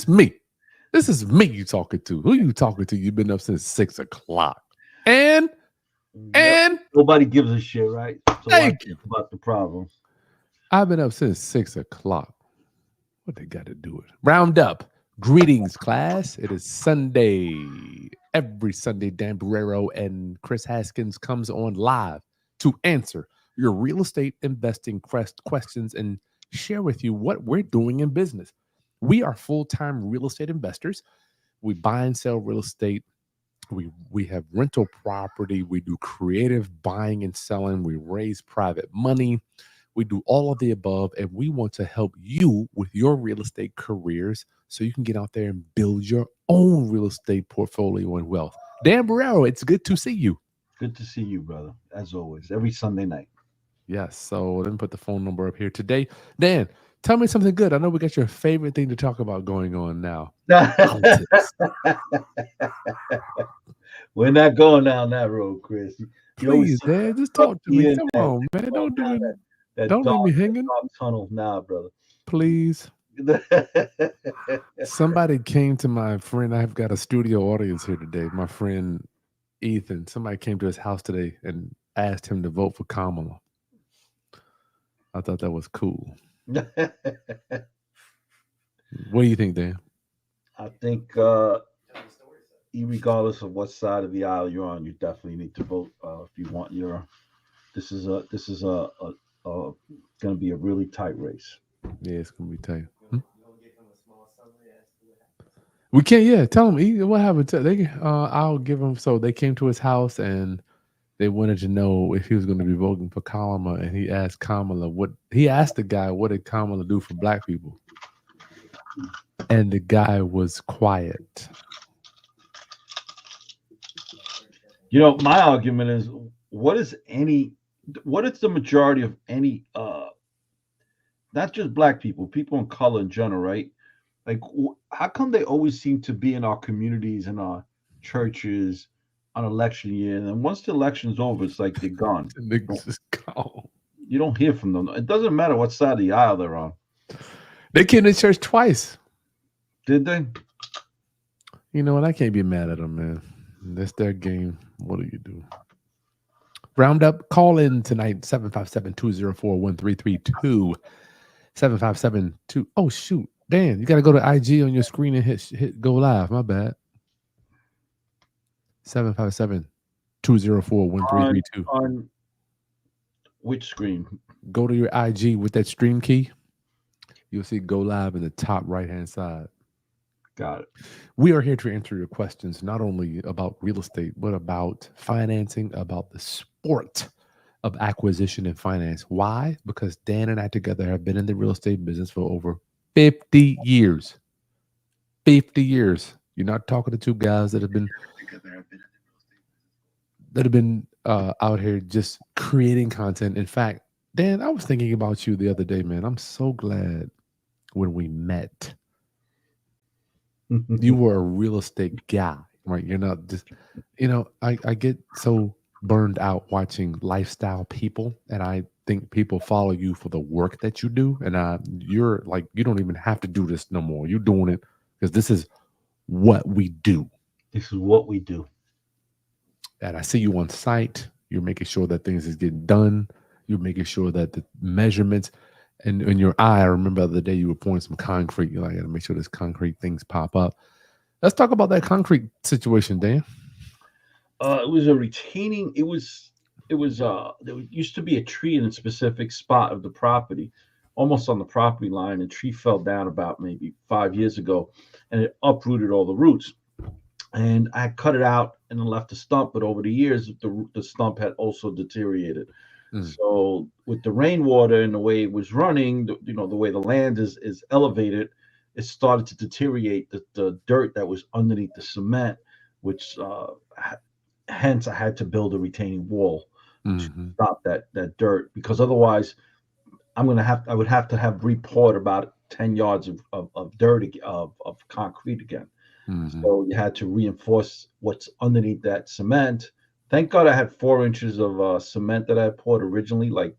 is me. This is me you talking to. Who you talking to? You've been up since 6 o'clock. And Yep. Nobody gives a shit, right? So why thank you. talk about the problems? I've been up since 6 o'clock. What they got to do it? Round up. Greetings, class. It is Sunday. Every Sunday, Dan Borrero and Kris Haskins comes on live to answer your real estate investing questions and share with you what we're doing in business. We are full-time real estate investors. We buy and sell real estate. We have rental property. We do creative buying and selling. We raise private money. We do all of the above, and we want to help you with your real estate careers so you can get out there and build your own real estate portfolio and wealth. Dan Borrero, it's good to see you. Good to see you, brother. As always, every Sunday night. Yes, so let me put the phone number up here today. Dan, tell me something good. I know we got your favorite thing to talk about going on now. Outtakes. We're not going down that road, Chris. You always Please, seem to Dan, just suck talk to me me. in Come that, on, man. going down that Don't leave me that hanging. dark tunnel now, brother. Please. Somebody came to my friend. I've got a studio audience here today. My friend Ethan. Somebody came to his house today and asked him to vote for Kamala. I thought that was cool. What do you think, Dan? I think, regardless of what side of the aisle you're on, you definitely need to vote if you want your. This is going to be a really tight race. Yeah, it's gonna be tight. We can't. Yeah, tell him what happened. They, I'll give him. So they came to his house and they wanted to know if he was going to be voting for Kamala, and he asked Kamala what he asked the guy, what did Kamala do for black people? And the guy was quiet. My argument is, what is any, what is the majority of any, not just black people, people in color in general, right? Like, how come they always seem to be in our communities and our churches on election year, and then once the election's over, it's like they're gone. The niggas just gone. You don't hear from them. It doesn't matter what side of the aisle they're on. They came to church twice. Did they? You know what? I can't be mad at them, man. That's their game. What do you do? Round up. Call in tonight. 757-204-1332. 757-2. Oh, shoot. Dan, you got to go to IG on your screen and hit go live. My bad. 757-204-1332. On which screen? Go to your IG with that stream key. You'll see go live in the top right-hand side. Got it. We are here to answer your questions, not only about real estate, but about financing, about the sport of acquisition and finance. Why? Because Dan and I together have been in the real estate business for over 50 years. 50 years. You're not talking to two guys that have been out here just creating content. In fact, Dan, I was thinking about you the other day, man. I'm so glad when we met. You were a real estate guy, right? You're not just, I get so burned out watching lifestyle people, and I think people follow you for the work that you do. And you're like, you don't even have to do this no more. You're doing it because this is what we do. This is what we do. And I see you on site. You're making sure that things is getting done. You're making sure that the measurements, and in your eye, I remember the other day you were pouring some concrete. You're like, I gotta make sure this concrete things pop up. Let's talk about that concrete situation, Dan. It was a retaining. It was. There used to be a tree in a specific spot of the property, almost on the property line. The tree fell down about maybe 5 years ago, and it uprooted all the roots. And I cut it out and then left the stump. But over the years, the stump had also deteriorated. So with the rainwater and the way it was running, the way the land is elevated, it started to deteriorate the dirt that was underneath the cement, which hence I had to build a retaining wall to stop that dirt, because otherwise I would have to have repoured about 10 yards of dirt of concrete again. So you had to reinforce what's underneath that cement. Thank God I had 4 inches of cement that I poured originally. Like,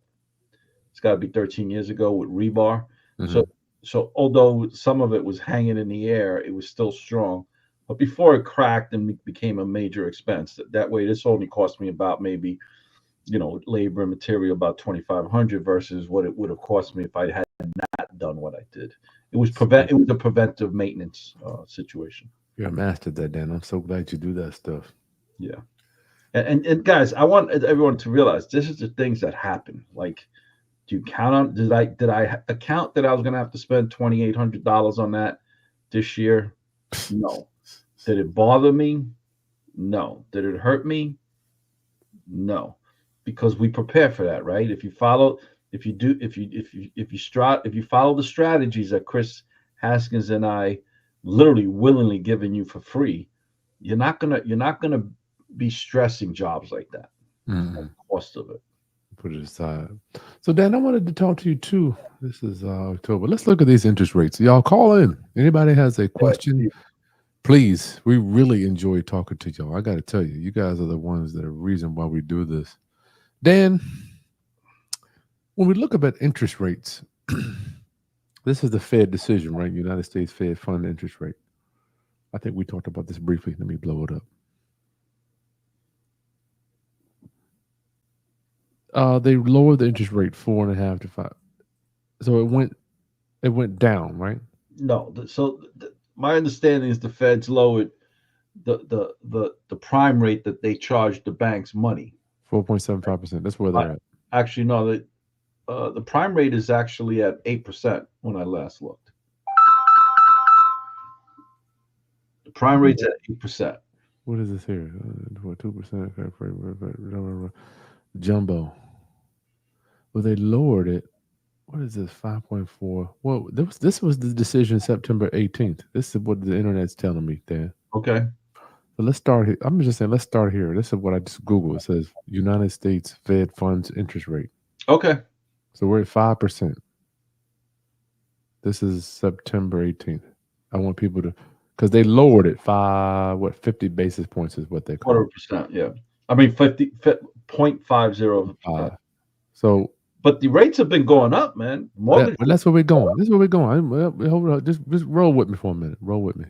it's got to be 13 years ago with rebar. So So although some of it was hanging in the air, it was still strong. But before it cracked and became a major expense, that way this only cost me about maybe, labor and material about 2,500 versus what it would have cost me if I had not done what I did. So It was a preventive maintenance situation. you're a master at that, Dan. I'm so glad you do that stuff. Yeah. And guys, I want everyone to realize this is the things that happen. Like, do you count on? Did I account that I was going to have to spend $2,800 on that this year? No. Did it bother me? No. Did it hurt me? No. Because we prepare for that, right? If you do, if you follow the strategies that Kris Haskins and I literally willingly giving you for free, you're not gonna be stressing jobs like that. Mm. The cost of it. Put it aside. So, Dan, I wanted to talk to you too. This is October. Let's look at these interest rates. Y'all call in. Anybody has a question? Please, we really enjoy talking to y'all. I got to tell you, you guys are the ones that are the reason why we do this. Dan, when we look at interest rates, this is the Fed decision, right? United States Fed fund interest rate. I think we talked about this briefly. Let me blow it up. They lowered the interest rate 4.5 to 5. So it went down, right? No. My understanding is the Feds lowered the prime rate that they charge the banks money. 4.75%. That's where they're at. Actually, no. The prime rate is actually at 8% when I last looked. The prime rate's at 8%. What is this here? 2%. Jumbo. Well, they lowered it. What is this? 5.4. Well, this was the decision September 18th. This is what the internet's telling me, Dan. Okay. So let's start here. I'm just saying, let's start here. This is what I just Googled. It says United States Fed funds interest rate. Okay. So we're at 5%. This is September 18th. I want people to, because they lowered it 50 basis points is what they call it. 100%. Yeah. I mean, 0.50. So, but the rates have been going up, man. but that's where we're going. This is where we're going. Hold on. Just roll with me for a minute. Roll with me.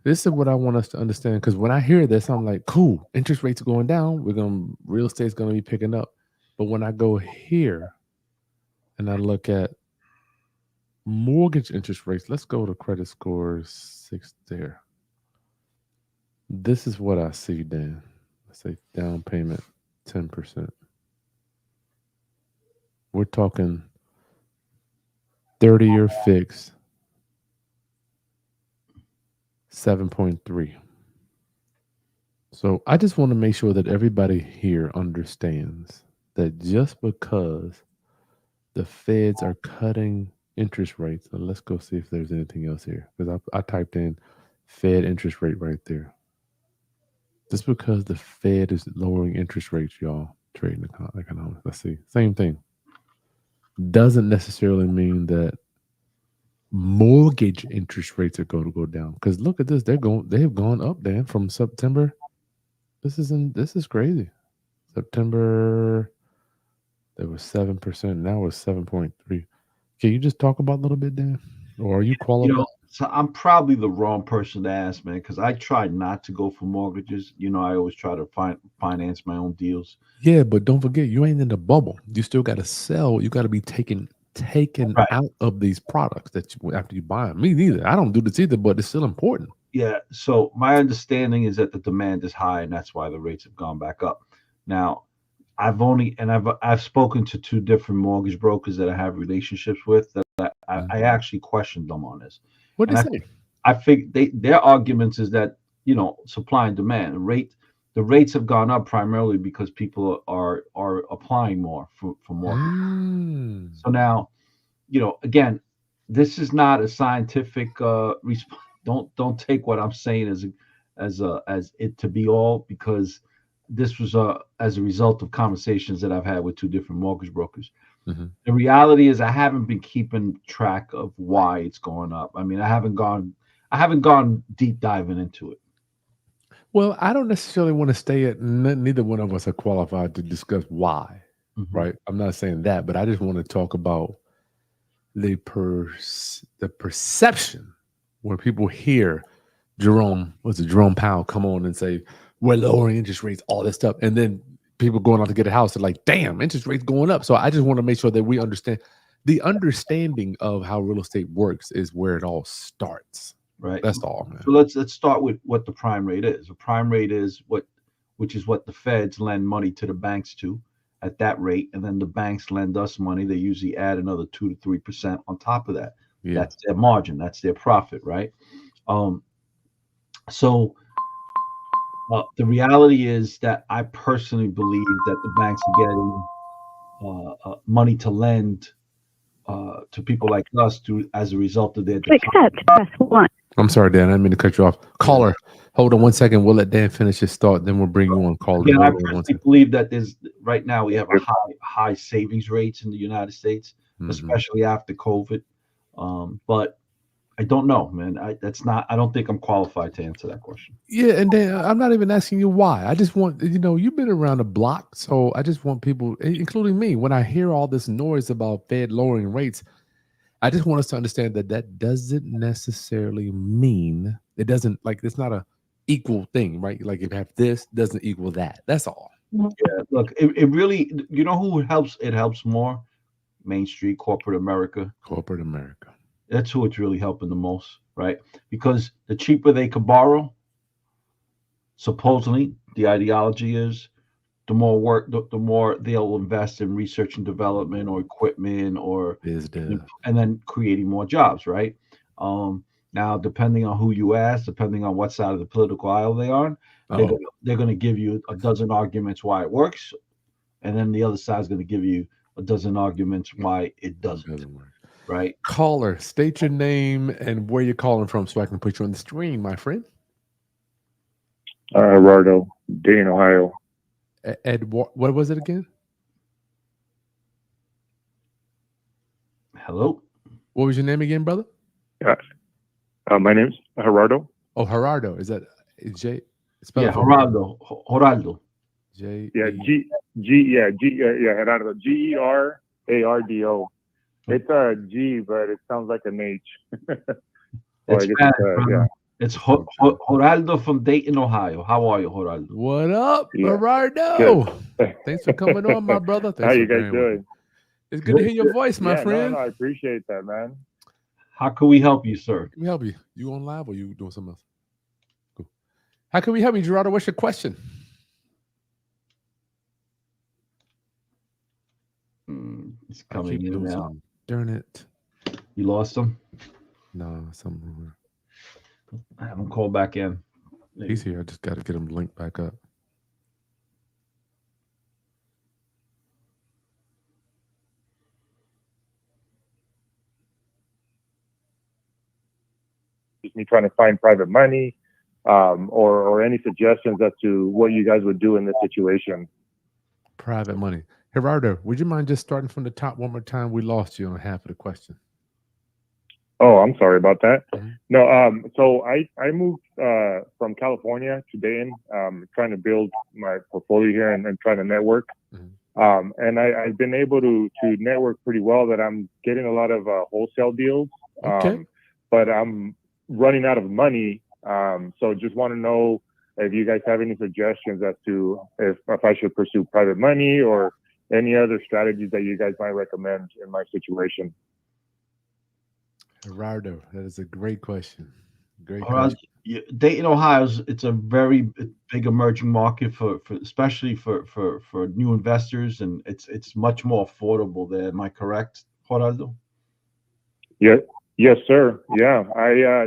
This is what I want us to understand, because when I hear this, I'm like, cool, interest rates are going down. Real estate's going to be picking up. But when I go here and I look at mortgage interest rates, let's go to credit score 6 there. This is what I see, Dan. Let's say down payment 10%. We're talking 30-year fixed 7.3. So I just want to make sure that everybody here understands that just because the feds are cutting interest rates, and let's go see if there's anything else here, because I typed in Fed interest rate right there. Just because the Fed is lowering interest rates, y'all, trading economics, let's see, same thing, doesn't necessarily mean that mortgage interest rates are going to go down. Because look at this, they have gone up, Dan, from September. This is crazy. September, there was 7%. Now it's 7.3. Can you just talk about a little bit, Dan? Or are you qualified? So I'm probably the wrong person to ask, man, because I try not to go for mortgages. I always try to finance my own deals. Yeah, but don't forget, you ain't in the bubble. You still got to sell. You got to be taken right out of these products that after you buy them. Me neither. I don't do this either, but it's still important. Yeah. So my understanding is that the demand is high, and that's why the rates have gone back up. Now, I've spoken to 2 different mortgage brokers that I have relationships with that I actually questioned them on this. What do you say? I think their arguments is that supply and demand the rates have gone up primarily because people are applying more for mortgage. So now, again, this is not a scientific response. Don't take what I'm saying as it to be all, because this was as a result of conversations that I've had with 2 different mortgage brokers. Mm-hmm. The reality is I haven't been keeping track of why it's going up. I mean, I haven't gone deep diving into it. Well, I don't necessarily want to stay at, neither one of us are qualified to discuss why, right? I'm not saying that, but I just want to talk about the perception when people hear Jerome Powell come on and say we're lowering interest rates, all this stuff, and then people going out to get a house are like, damn, interest rates going up. So I just want to make sure that we understand the understanding of how real estate works is where it all starts. Right. That's all, man. So let's start with what the prime rate is. The prime rate is which is what the feds lend money to the banks to at that rate, and then the banks lend us money. They usually add another 2 to 3% on top of that. Yeah. That's their margin. That's their profit, right? So the reality is that I personally believe that the banks are getting money to lend to people like us as a result of their decline. Press 1. I'm sorry, Dan. I didn't mean to cut you off. Caller, hold on 1 second. We'll let Dan finish his thought. Then we'll bring you on. Caller. Yeah, I Hold on 1 personally second. believe that right now we have a high savings rates in the United States, especially after COVID. But I don't know, man. I don't think I'm qualified to answer that question. Yeah, and Dan, I'm not even asking you why. I just want, you've been around the block, so I just want people, including me, when I hear all this noise about Fed lowering rates, I just want us to understand that doesn't necessarily mean it's not a equal thing, right? Like if you have this, doesn't equal that. That's all. Yeah, look, it really, who helps? It helps more Main Street, corporate America. Corporate America. That's who it's really helping the most, right? Because the cheaper they could borrow, supposedly the ideology is, the more work, the more they'll invest in research and development or equipment and then creating more jobs, right? Now, depending on who you ask, depending on what side of the political aisle they are, they're going to give you a dozen arguments why it works, and then the other side is going to give you a dozen arguments why it doesn't work. Right. Caller, state your name and where you're calling from so I can put you on the screen, my friend. Gerardo, Dayton, Ohio. What was it again? Hello. What was your name again, brother? My name's Gerardo. Oh, Gerardo. Is that J? Yeah, Gerardo. J. Yeah, Gerardo. Gerardo. It's a G, but it sounds like an H. It's Gerardo from Dayton, Ohio. How are you, Gerardo? What up, Gerardo? Thanks for coming on, my brother. Thanks How you guys doing? It's good to hear your voice, my friend. No, I appreciate that, man. How can we help you, sir? Can we help you? You on live or you doing something else? Cool. How can we help you, Gerardo? What's your question? It's coming in now. Darn it. You lost him? No, something. I have him call back in. He's here. I just got to get him linked back up. Me trying to find private money, or any suggestions as to what you guys would do in this situation. Private money. Gerardo, would you mind just starting from the top one more time? We lost you on half of the question. Oh, I'm sorry about that. No, so I moved from California to Dayton, trying to build my portfolio here and trying to network. And I've been able to network pretty well. That I'm getting a lot of wholesale deals, but I'm running out of money. So just want to know if you guys have any suggestions as to if I should pursue private money or any other strategies that you guys might recommend in my situation. Gerardo, that is a great question. Dayton, Ohio, it's a very big emerging market for especially for new investors, and it's much more affordable there. Am I correct, Gerardo? Yeah. Yes, sir. Yeah.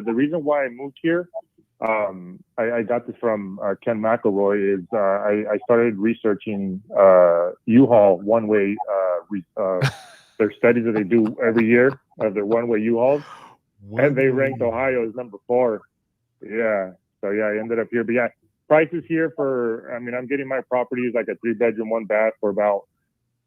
The reason why I moved here, I got this from Ken McElroy, is I started researching U-Haul one-way, their studies that they do every year of their one-way U-Hauls, and they ranked Ohio as number 4. Yeah. So yeah, I ended up here. But yeah, prices here I'm getting my properties like a 3-bedroom, 1-bath for about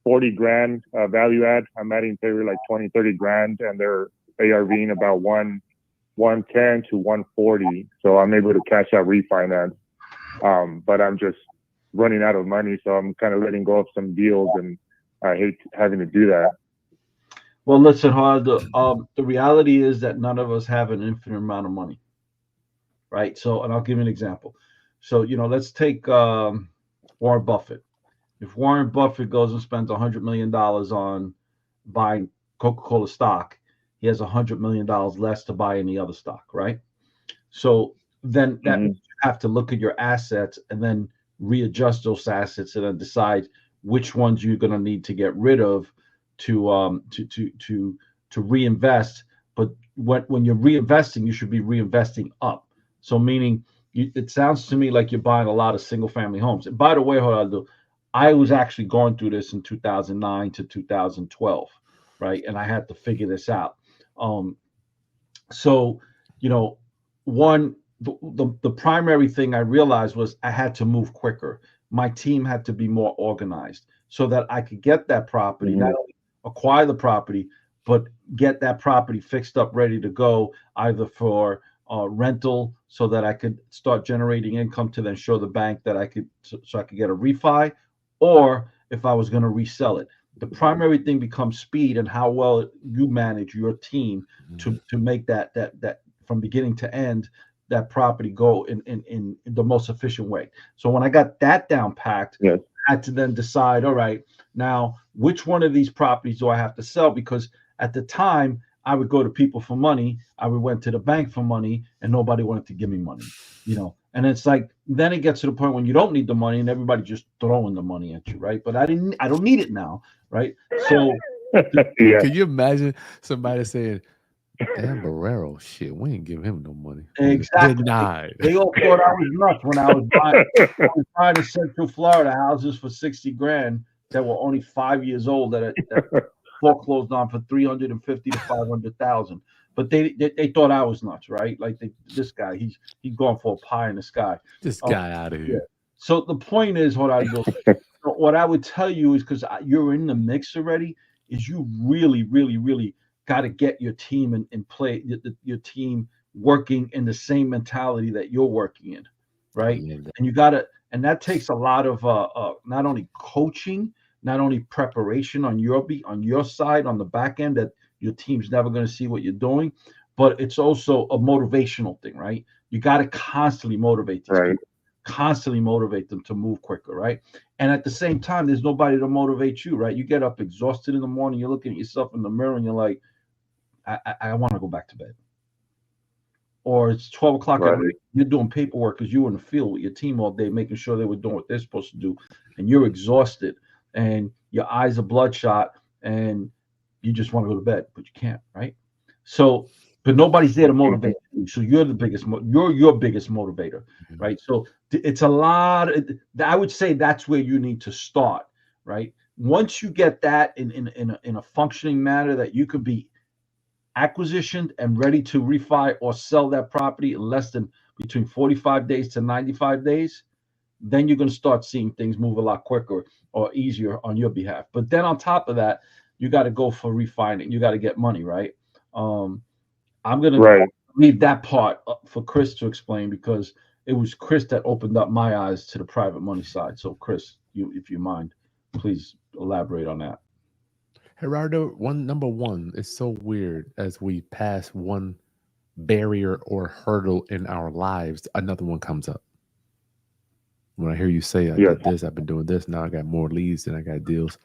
40 grand value add. I'm adding maybe like 20, 30 grand, and they're ARVing about 110 to 140. So I'm able to cash out refinance. But I'm just running out of money. So I'm kind of letting go of some deals, and I hate having to do that. Well, listen, Hard. The reality is that none of us have an infinite amount of money, right? So, and I'll give you an example. So, let's take Warren Buffett. If Warren Buffett goes and spends $100 million on buying Coca-Cola stock, he has $100 million less to buy any other stock, right? So then that means you have to look at your assets and then readjust those assets and then decide which ones you're going to need to get rid of to reinvest. But when you're reinvesting, you should be reinvesting up. So meaning it sounds to me like you're buying a lot of single family homes. And by the way, Geraldo, I was actually going through this in 2009 to 2012, right? And I had to figure this out. So, you know, one, the primary thing I realized was I had to move quicker. My team had to be more organized so that I could get that property, not only acquire the property, but get that property fixed up, ready to go, either for rental, so that I could start generating income to then show the bank that I could, so I could get a refi, or if I was going to resell it. The primary thing becomes speed and how well you manage your team to make that from beginning to end, that property go in the most efficient way. So when I got that down packed, Yes. I had to then decide, all right, now which one of these properties do I have to sell? Because at the time I would go to people for money, I would went to the bank for money, and nobody wanted to give me money, And it's like, then it gets to the point when you don't need the money and everybody just throwing the money at you, right? But I don't need it now, right? So Yeah. Can you imagine somebody saying, Dan Borrero, shit, we ain't give him no money. exactly. Denied. They all thought I was nuts when I was buying in Central Florida houses for 60 grand that were only 5 years old that foreclosed on for 350 to 500,000. But they thought I was nuts, right? Like this guy, he's going for a pie in the sky. This guy out of here. So the point is, what I would tell you is, because you're in the mix already, is you really, really, really got to get your team in play, your team working in the same mentality that you're working in, right? And you got to, and that takes a lot of not only coaching, not only preparation on your side, on the back end, that your team's never going to see what you're doing, but it's also a motivational thing, right? You got to constantly motivate these people, constantly motivate them to move quicker, right? And at the same time, there's nobody to motivate you, right? You get up exhausted in the morning, you're looking at yourself in the mirror and you're like, I want to go back to bed. Or it's 12 o'clock at night, you're doing paperwork because you were in the field with your team all day, making sure they were doing what they're supposed to do, and you're exhausted and your eyes are bloodshot and you just want to go to bed, but you can't, right? So, but nobody's there to motivate you. So you're you're your biggest motivator, right? So it's a lot. I would say that's where you need to start, right? Once you get that in a functioning manner, that you could be acquisitioned and ready to refi or sell that property in less than between 45 days to 95 days, then you're going to start seeing things move a lot quicker or easier on your behalf. But then on top of that, you got to go for refining. You got to get money, right? I'm going to leave that part for Kris to explain, because it was Kris that opened up my eyes to the private money side. So Kris, if you mind, please elaborate on that. Gerardo, number one, it's so weird, as we pass one barrier or hurdle in our lives, another one comes up. When I hear you say, I did this, I've been doing this, now I got more leads than I got deals.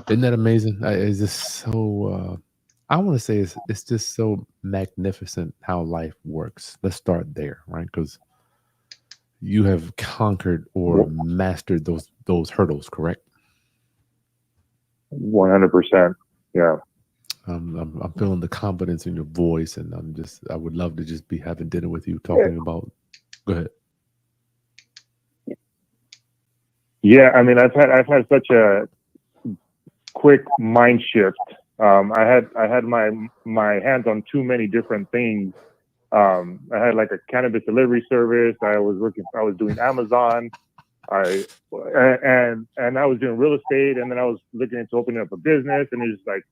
Isn't that amazing? It's just so, I want to say it's just so magnificent how life works. Let's start there, right? Because you have conquered or mastered those hurdles, correct? 100%. Yeah. I'm feeling the confidence in your voice, and I would love to just be having dinner with you, talking about. Go ahead. Yeah, I mean, I've had such a quick mind shift. I had my hands on too many different things. I had like a cannabis delivery service. I was doing Amazon. I was doing real estate, and then I was looking into opening up a business, and it's like,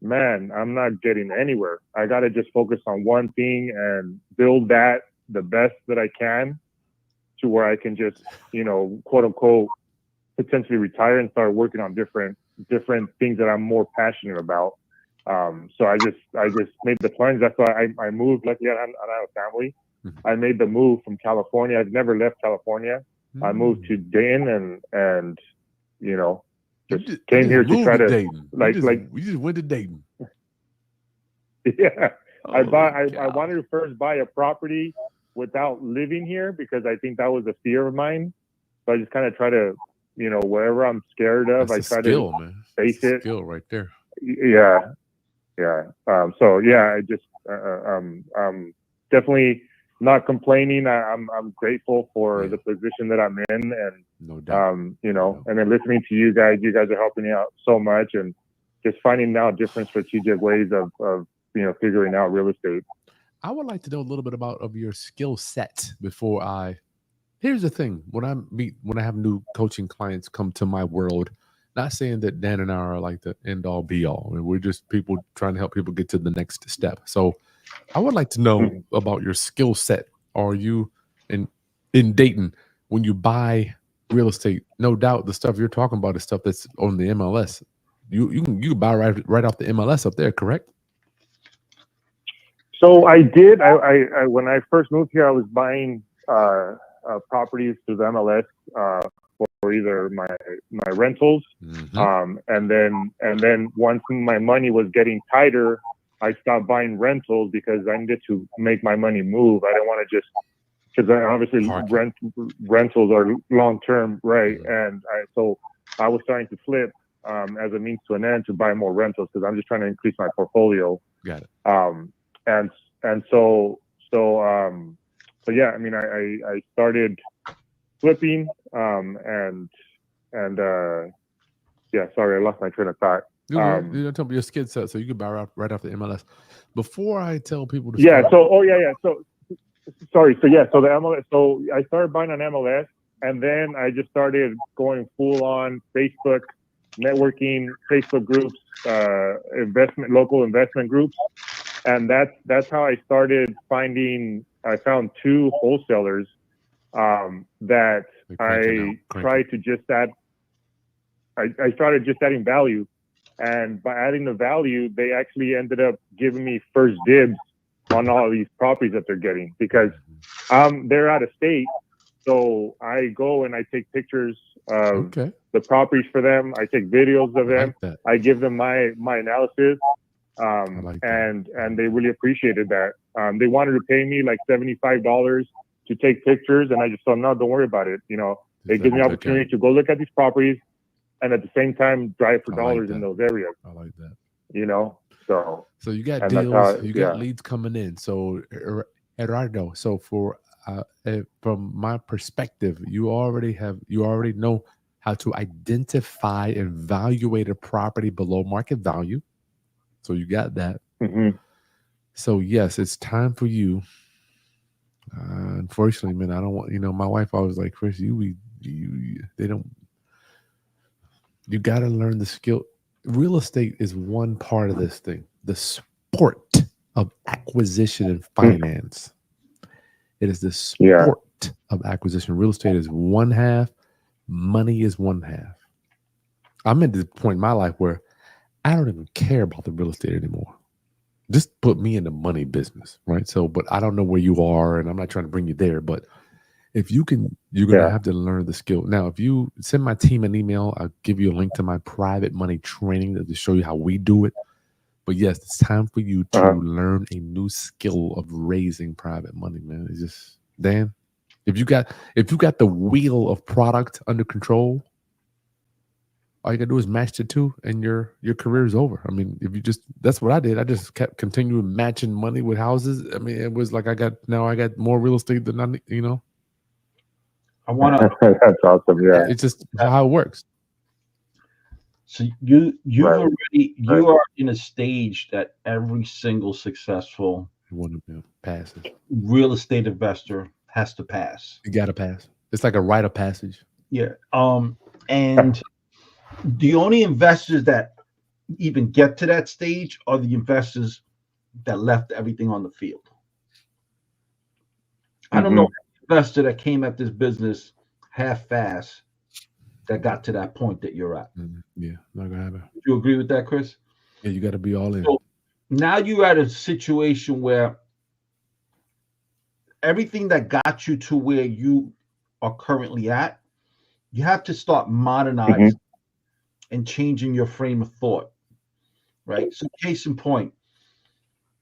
man, I'm not getting anywhere. I got to just focus on one thing and build that the best that I can, to where I can just, quote unquote, potentially retire and start working on different things that I'm more passionate about. So I just made the plunge. That's why I moved. Luckily, I don't have a family. I made the move from California. I've never left California. I moved to Dayton and you know, just came here to try to Dayton. We just went to Dayton. Yeah. Oh, I wanted to first buy a property without living here because I think that was a fear of mine. So I just kind of try to, you know, wherever I'm scared of, That's I try skill, to man. face That's a it. skill right there. Yeah. So yeah, I just definitely not complaining. I'm grateful for the position that I'm in, and no doubt. you know, and then listening to you guys are helping me out so much, and just finding out different strategic ways of you know, figuring out real estate. I would like to know a little bit of your skill set before I. Here's the thing: when I have new coaching clients come to my world, not saying that Dan and I are like the end all be all. I mean, we're just people trying to help people get to the next step. So I would like to know about your skill set. Are you in Dayton when you buy real estate? No doubt the stuff you're talking about is stuff that's on the MLS. You can buy right off the MLS up there, correct? So I did. I when I first moved here, I was buying properties through the MLS for either my rentals, and then once my money was getting tighter, I stopped buying rentals because I needed to make my money move. I didn't want to just because obviously rentals are long term, right? And so I was starting to flip as a means to an end to buy more rentals because I'm just trying to increase my portfolio. Got it. So yeah, I mean, I started flipping, and yeah, sorry, I lost my train of thought. You tell me your skill set, so you can buy right off the MLS. Before I tell people to start, so sorry, so the MLS. So I started buying on MLS, and then I just started going full on Facebook networking, Facebook groups, local investment groups. And that's how I started finding. I found two wholesalers that I tried to just add. I started just adding value, and by adding the value, they actually ended up giving me first dibs on all of these properties that they're getting because they're out of state. So I go and I take pictures of the properties for them. I take videos of them. I give them my analysis. And they really appreciated that. They wanted to pay me like $75 to take pictures, and I just told them, no, don't worry about it. You know, it gives me the opportunity to go look at these properties, and at the same time drive for dollars in those areas. I like that. You know, so you got deals, you got leads coming in. So Gerardo, so from my perspective, you already know how to identify and evaluate a property below market value. So you got that. So yes, it's time for you. Unfortunately, man, I don't want. You know, my wife always like, Kris, you got to learn the skill. Real estate is one part of this thing. The sport of acquisition and finance. It is the sport of acquisition. Real estate is one half. Money is one half. I'm at this point in my life where I don't even care about the real estate anymore. Just put me in the money business, right? So, but I don't know where you are, and I'm not trying to bring you there. But if you can, you're going to have to learn the skill. Now, if you send my team an email, I'll give you a link to my private money training to show you how we do it. But yes, it's time for you to learn a new skill of raising private money, man. It's just, Dan, if you got the wheel of product under control, all you gotta do is match the two, and your career is over. I mean, if you that's what I did. I just kept continuing matching money with houses. I mean, it was like I got more real estate than I, you know. I want to. That's awesome. Yeah, it's just how it works. So you are in a stage that every single successful real estate investor has to pass. You got to pass. It's like a rite of passage. Yeah. And the only investors that even get to that stage are the investors that left everything on the field. I don't know an investor that came at this business half-assed that got to that point that you're at. Yeah, not gonna happen. Do you agree with that, Kris? Yeah, you got to be all in. So now you're at a situation where everything that got you to where you are currently at, you have to start modernizing and changing your frame of thought, right? So, case in point,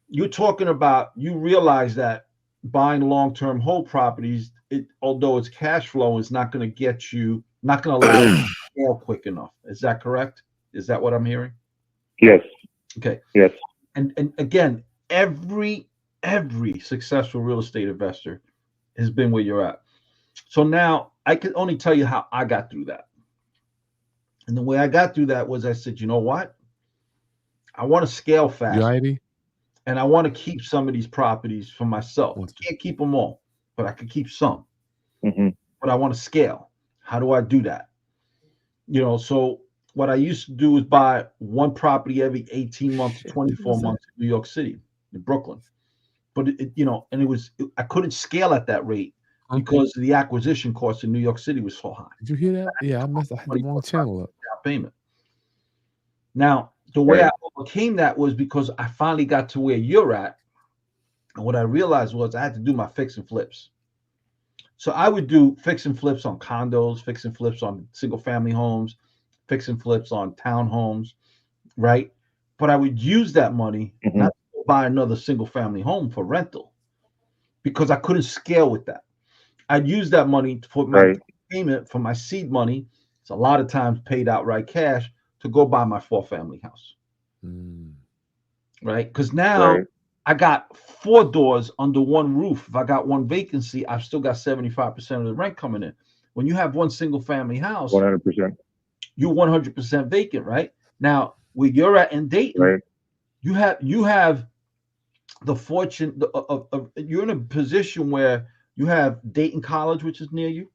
you're talking about, you realize that buying long-term hold properties, although it's cash flow, is not going to get you, not going to allow you to scale quick enough. Is that correct? Is that what I'm hearing? Yes. Okay. Yes. And again, every successful real estate investor has been where you're at. So now I can only tell you how I got through that. And the way I got through that was, I said, you know what? I want to scale fast. And I want to keep some of these properties for myself. I can't keep them all, but I can keep some. But I want to scale. How do I do that? So what I used to do is buy one property every 18 months, 24 months in New York City, in Brooklyn. But I couldn't scale at that rate because the acquisition cost in New York City was so high. Did you hear that? Yeah, I had the wrong channel up. Payment. Now, the way I overcame that was because I finally got to where you're at. And what I realized was I had to do my fix and flips. So I would do fix and flips on condos, fix and flips on single family homes, fix and flips on townhomes, right? But I would use that money not to buy another single family home for rental because I couldn't scale with that. I'd use that money for my payment, for my seed money. It's a lot of times paid outright cash to go buy my 4-family house. Right? Because now I got 4 doors under one roof. If I got one vacancy, I've still got 75% of the rent coming in. When you have one single family house, 100%. You're 100% vacant, right? Now, where you're at in Dayton, you have the fortune of you're in a position where you have Dayton College, which is near you.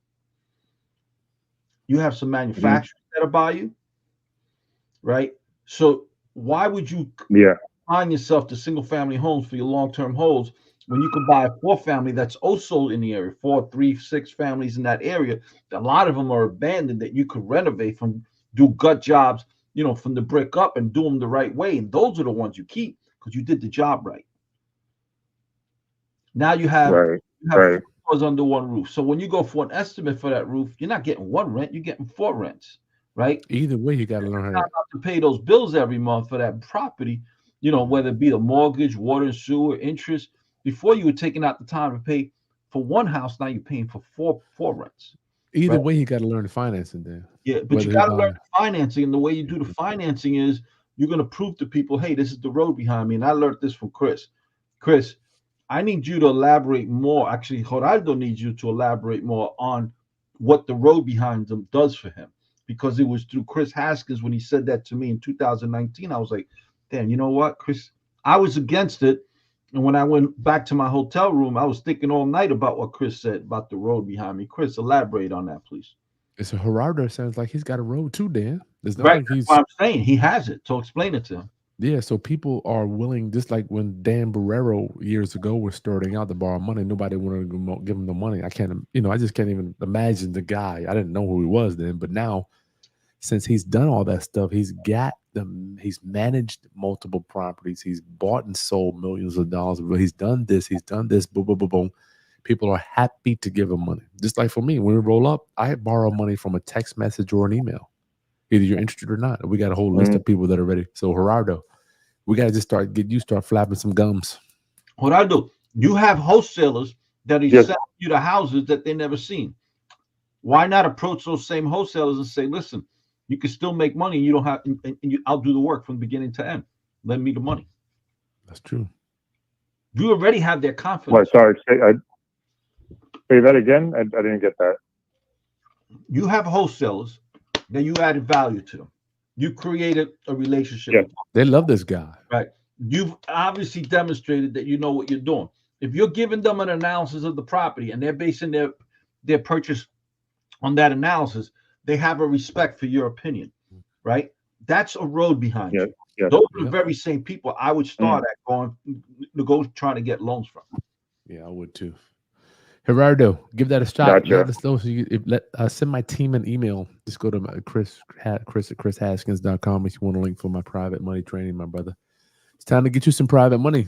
You have some manufacturers that are by you, right? So why would you find yourself to single family homes for your long-term holds when you can buy a 4-family that's also in the area, 4, 3, 6 families in that area? A lot of them are abandoned that you could renovate from, do gut jobs, from the brick up and do them the right way. And those are the ones you keep because you did the job right. Now you have 4 doors under one roof. So when you go for an estimate for that roof, you're not getting 1 rent, you're getting 4 rents, right? Either way, you got to learn how to pay those bills every month for that property, whether it be the mortgage, water and sewer, interest. Before you were taking out the time to pay for 1 house, now you're paying for 4 rents. Either way, you got to learn the financing then. Yeah, but you got to learn the financing. And the way you do the financing is you're going to prove to people, hey, this is the road behind me. And I learned this from Kris. Kris, I need you to elaborate more. Actually, Gerardo needs you to elaborate more on what the road behind them does for him. Because it was through Kris Haskins when he said that to me in 2019. I was like, damn, you know what, Kris? I was against it. And when I went back to my hotel room, I was thinking all night about what Kris said about the road behind me. Kris, elaborate on that, please. It's a Gerardo. Sounds like he's got a road too, Dan. It's not like that's what I'm saying. He has it. So explain it to him. Yeah, so people are willing, just like when Dan Borrero years ago was starting out to borrow money, nobody wanted to give him the money. I just can't even imagine the guy. I didn't know who he was then, but now, since he's done all that stuff, he's got them. He's managed multiple properties. He's bought and sold millions of dollars. He's done this. Boom, boom, boom, boom. People are happy to give him money. Just like for me, when we roll up, I borrow money from a text message or an email. Either you're interested or not. We got a whole list of people that are ready. So Gerardo, we got to just start flapping some gums. Gerardo, you have wholesalers that are selling you the houses that they never seen. Why not approach those same wholesalers and say, listen, you can still make money. You don't have, I'll do the work from beginning to end. Lend me the money. That's true. You already have their confidence. Sorry, say that again. I didn't get that. You have wholesalers that you added value to them. You created a relationship with them. They love this guy. Right. You've obviously demonstrated that you know what you're doing. If you're giving them an analysis of the property and they're basing their purchase on that analysis, they have a respect for your opinion, right? That's a road behind you. Those are the very same people I would start at trying to get loans from. Yeah, I would too. Gerardo, give that a shot. Gotcha. Let us know. So send my team an email. Just go to my Chris at chrishaskins.com if you want a link for my private money training, my brother. It's time to get you some private money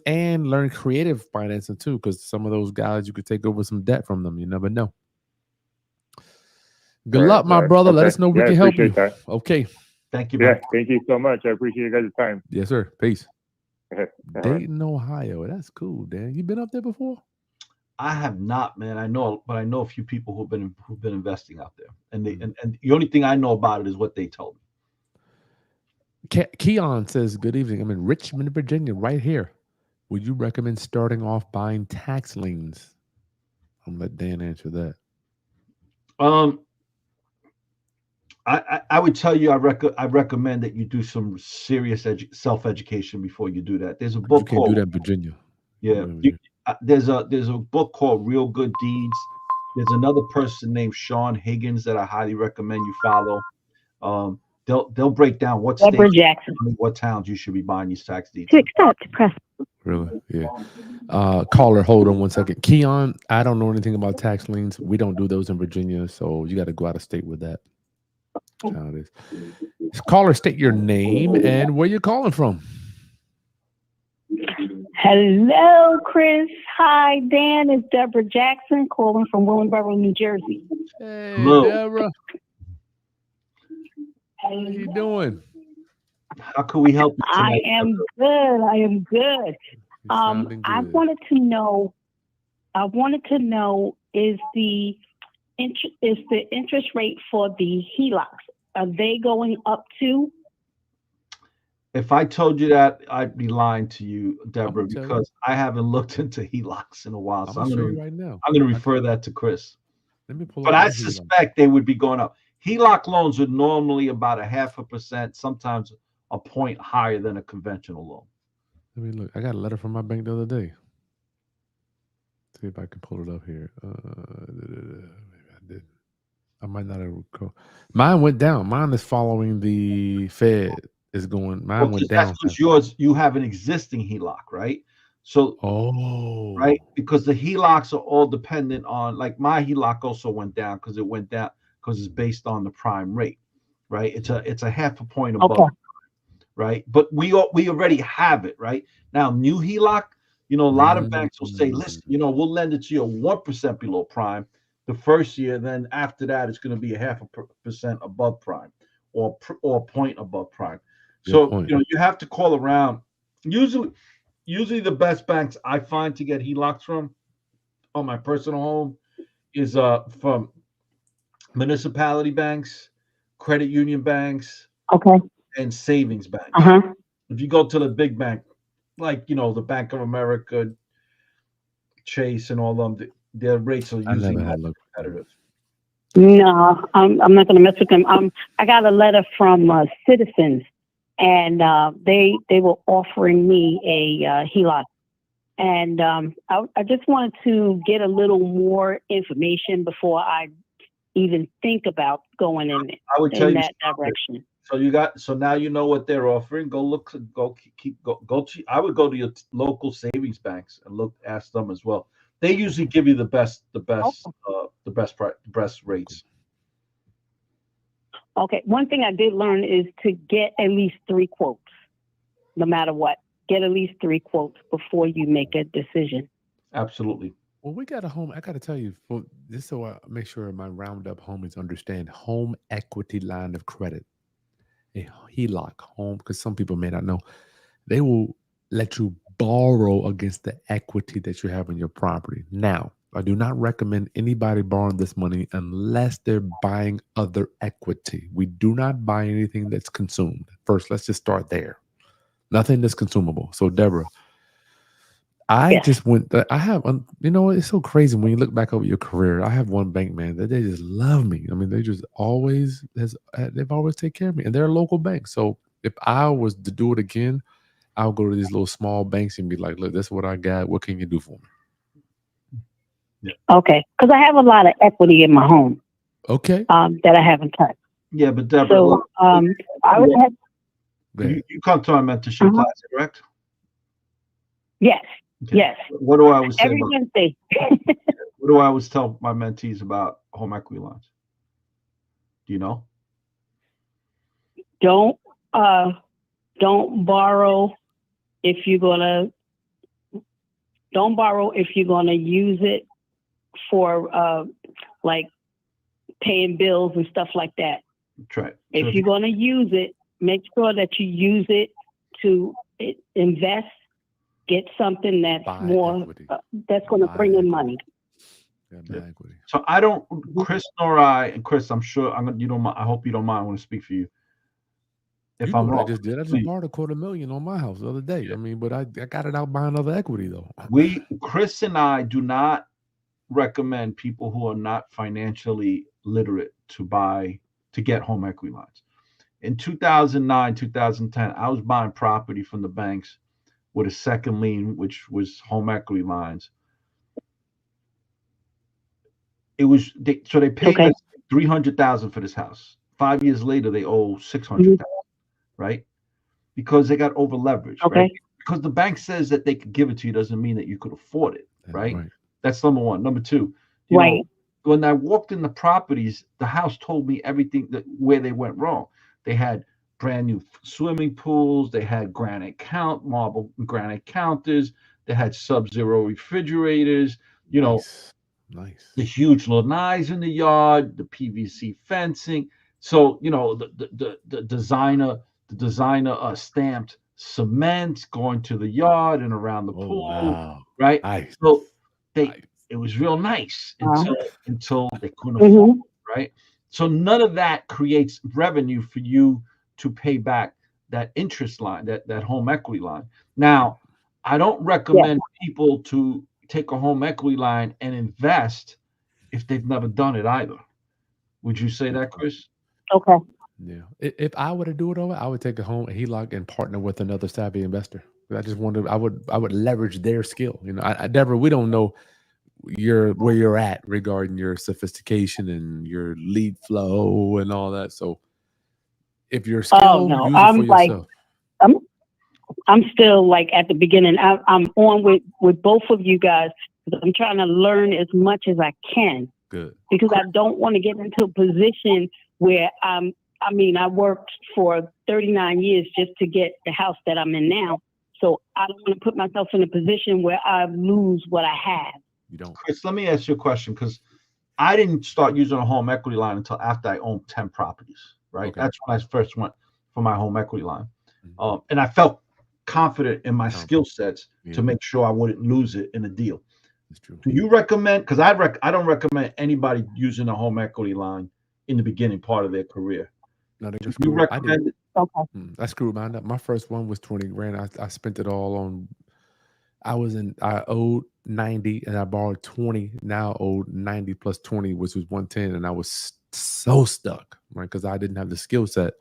and learn creative financing too, because some of those guys you could take over some debt from them. You never know. Good luck, my brother. Let us know we can help you. That. Okay. Thank you. Yeah, thank you so much. I appreciate you guys' time. Yes, sir. Peace. Dayton, Ohio. That's cool, Dan. You been up there before? I have not, man. I know a few people who've been investing out there, and and the only thing I know about it is what they told me. Keon says, "Good evening. I'm in Richmond, Virginia, right here. Would you recommend starting off buying tax liens?" I'm gonna let Dan answer that. I would tell you I recommend that you do some serious self-education before you do that. There's a book called do that in Virginia. Yeah, there's a book called Real Good Deeds. There's another person named Sean Higgins that I highly recommend you follow. They'll break down what states, what towns you should be buying these tax deeds. To accept, press. Really? Yeah. Caller, hold on 1 second. Keon, I don't know anything about tax liens. We don't do those in Virginia, so you got to go out of state with that. That's how it is. Caller, state your name and where you're calling from. Hello, Chris. Hi, Dan. It's Deborah Jackson calling from Willingboro, New Jersey. Hey, hello. Deborah. How you doing? How can we help you tonight? I am good. I wanted to know is the interest rate for the HELOCs, are they going up too? If I told you that, I'd be lying to you, Deborah, because I haven't looked into HELOCs in a while. So I'm going to refer that to Chris. Let me pull but I suspect they would be going up. HELOC loans are normally about 0.5%, sometimes a point higher than a conventional loan. Let me look. I got a letter from my bank the other day. See if I can pull it up here. Maybe I did. I might not have recall. Mine went down. Mine is following the Fed. Is going. Mine went down. That's yours. You have an existing HELOC, right? So, right, because the HELOCs are all dependent on. Like my HELOC also went down because it's based on the prime rate, right? It's a 0.5 point above, right? But we already have it, right? Now, new HELOC, a lot of banks will say, listen, we'll lend it to you 1% below prime the first year. Then after that, it's going to be 0.5% above prime, or a point above prime. So you have to call around. Usually the best banks I find to get HELOCs from on my personal home is from municipality banks, credit union banks, and savings banks. If you go to the big bank, like the Bank of America, Chase, and all of them, their rates are usually more competitive. No, I'm not going to mess with them. I got a letter from Citizens. And they were offering me a HELOC. And I just wanted to get a little more information before I even think about going in that direction. So now you know what they're offering. Go look. I would go to your local savings banks and ask them as well. They usually give you the best rates. Okay. One thing I did learn is to get at least 3 quotes, no matter what. Get at least 3 quotes before you make a decision. Absolutely. Well, we got a home. I got to tell you, this so I make sure my roundup homies understand home equity line of credit, a HELOC home, because some people may not know. They will let you borrow against the equity that you have in your property. Now, I do not recommend anybody borrowing this money unless they're buying other equity. We do not buy anything that's consumed. First, let's just start there. Nothing that's consumable. So, Deborah, just went. I have, it's so crazy when you look back over your career. I have one bank, man, that they just love me. I mean, they just they've always take care of me, and they're a local bank. So, if I was to do it again, I'll go to these little small banks and be like, look, this is what I got. What can you do for me? Yeah. Okay, because I have a lot of equity in my home. Okay. That I haven't touched. Yeah, but Deborah, so I would have. You come to our mentorship class, correct? Yes. Okay. Yes. What do I always say? Every Wednesday. do I always tell my mentees about home equity lines? Do you know? Don't borrow if you're gonna use it for like paying bills and stuff like that. That's right. If you're gonna use it, make sure that you use it to invest, get something that's Buy more equity. That's going to Buy bring in equity. money. Yeah, equity. So I don't, Kris nor I, and Kris, I'm sure you don't mind. I hope you don't mind. I want to speak for you. If I'm wrong, I just did. I just borrowed $250,000 on my house the other day. Yeah. I mean, but I got it out buying other equity though. Kris and I do not recommend people who are not financially literate to get home equity lines. In 2009, 2010, I was buying property from the banks with a second lien, which was home equity lines. They paid Okay. $300,000 for this house. 5 years later, they owe $600,000, right? Because they got over leveraged, Okay. right? Because the bank says that they could give it to you doesn't mean that you could afford it, right? That's number one. Number two, you know, when I walked in the properties, the house told me everything where they went wrong. They had brand new swimming pools. They had marble granite counters. They had sub-zero refrigerators. You know, nice. The huge lanais in the yard, the PVC fencing. So you know, the designer stamped cement going to the yard and around the pool, right? Nice. So it was real nice until they couldn't afford it, right? So none of that creates revenue for you to pay back that interest line, that home equity line. Now, I don't recommend people to take a home equity line and invest if they've never done it either. Would you say that, Kris? Okay. Yeah. If I were to do it over, I would take a HELOC and partner with another savvy investor. I just wanted, I would leverage their skill. You know, Deborah, we don't know where you're at regarding your sophistication and your lead flow and all that. So if you're skilled, use it for yourself. I'm still like at the beginning. I'm on with both of you guys. I'm trying to learn as much as I can. Good. Because I don't want to get into a position where I worked for 39 years just to get the house that I'm in now. So I don't want to put myself in a position where I lose what I have. You don't. Kris, let me ask you a question, because I didn't start using a home equity line until after I owned 10 properties, right? Okay. That's when I first went for my home equity line. And I felt confident in my skill sets to make sure I wouldn't lose it in a deal. That's true. Do you recommend, because I don't recommend anybody using a home equity line in the beginning part of their career. No, they just you recommend it? Okay. I screwed mine up. My first one was 20 grand. I spent it all on, I owed 90 and I borrowed 20. Now I owed 90 plus 20, which was 110. And I was so stuck, right? Because I didn't have the skill set.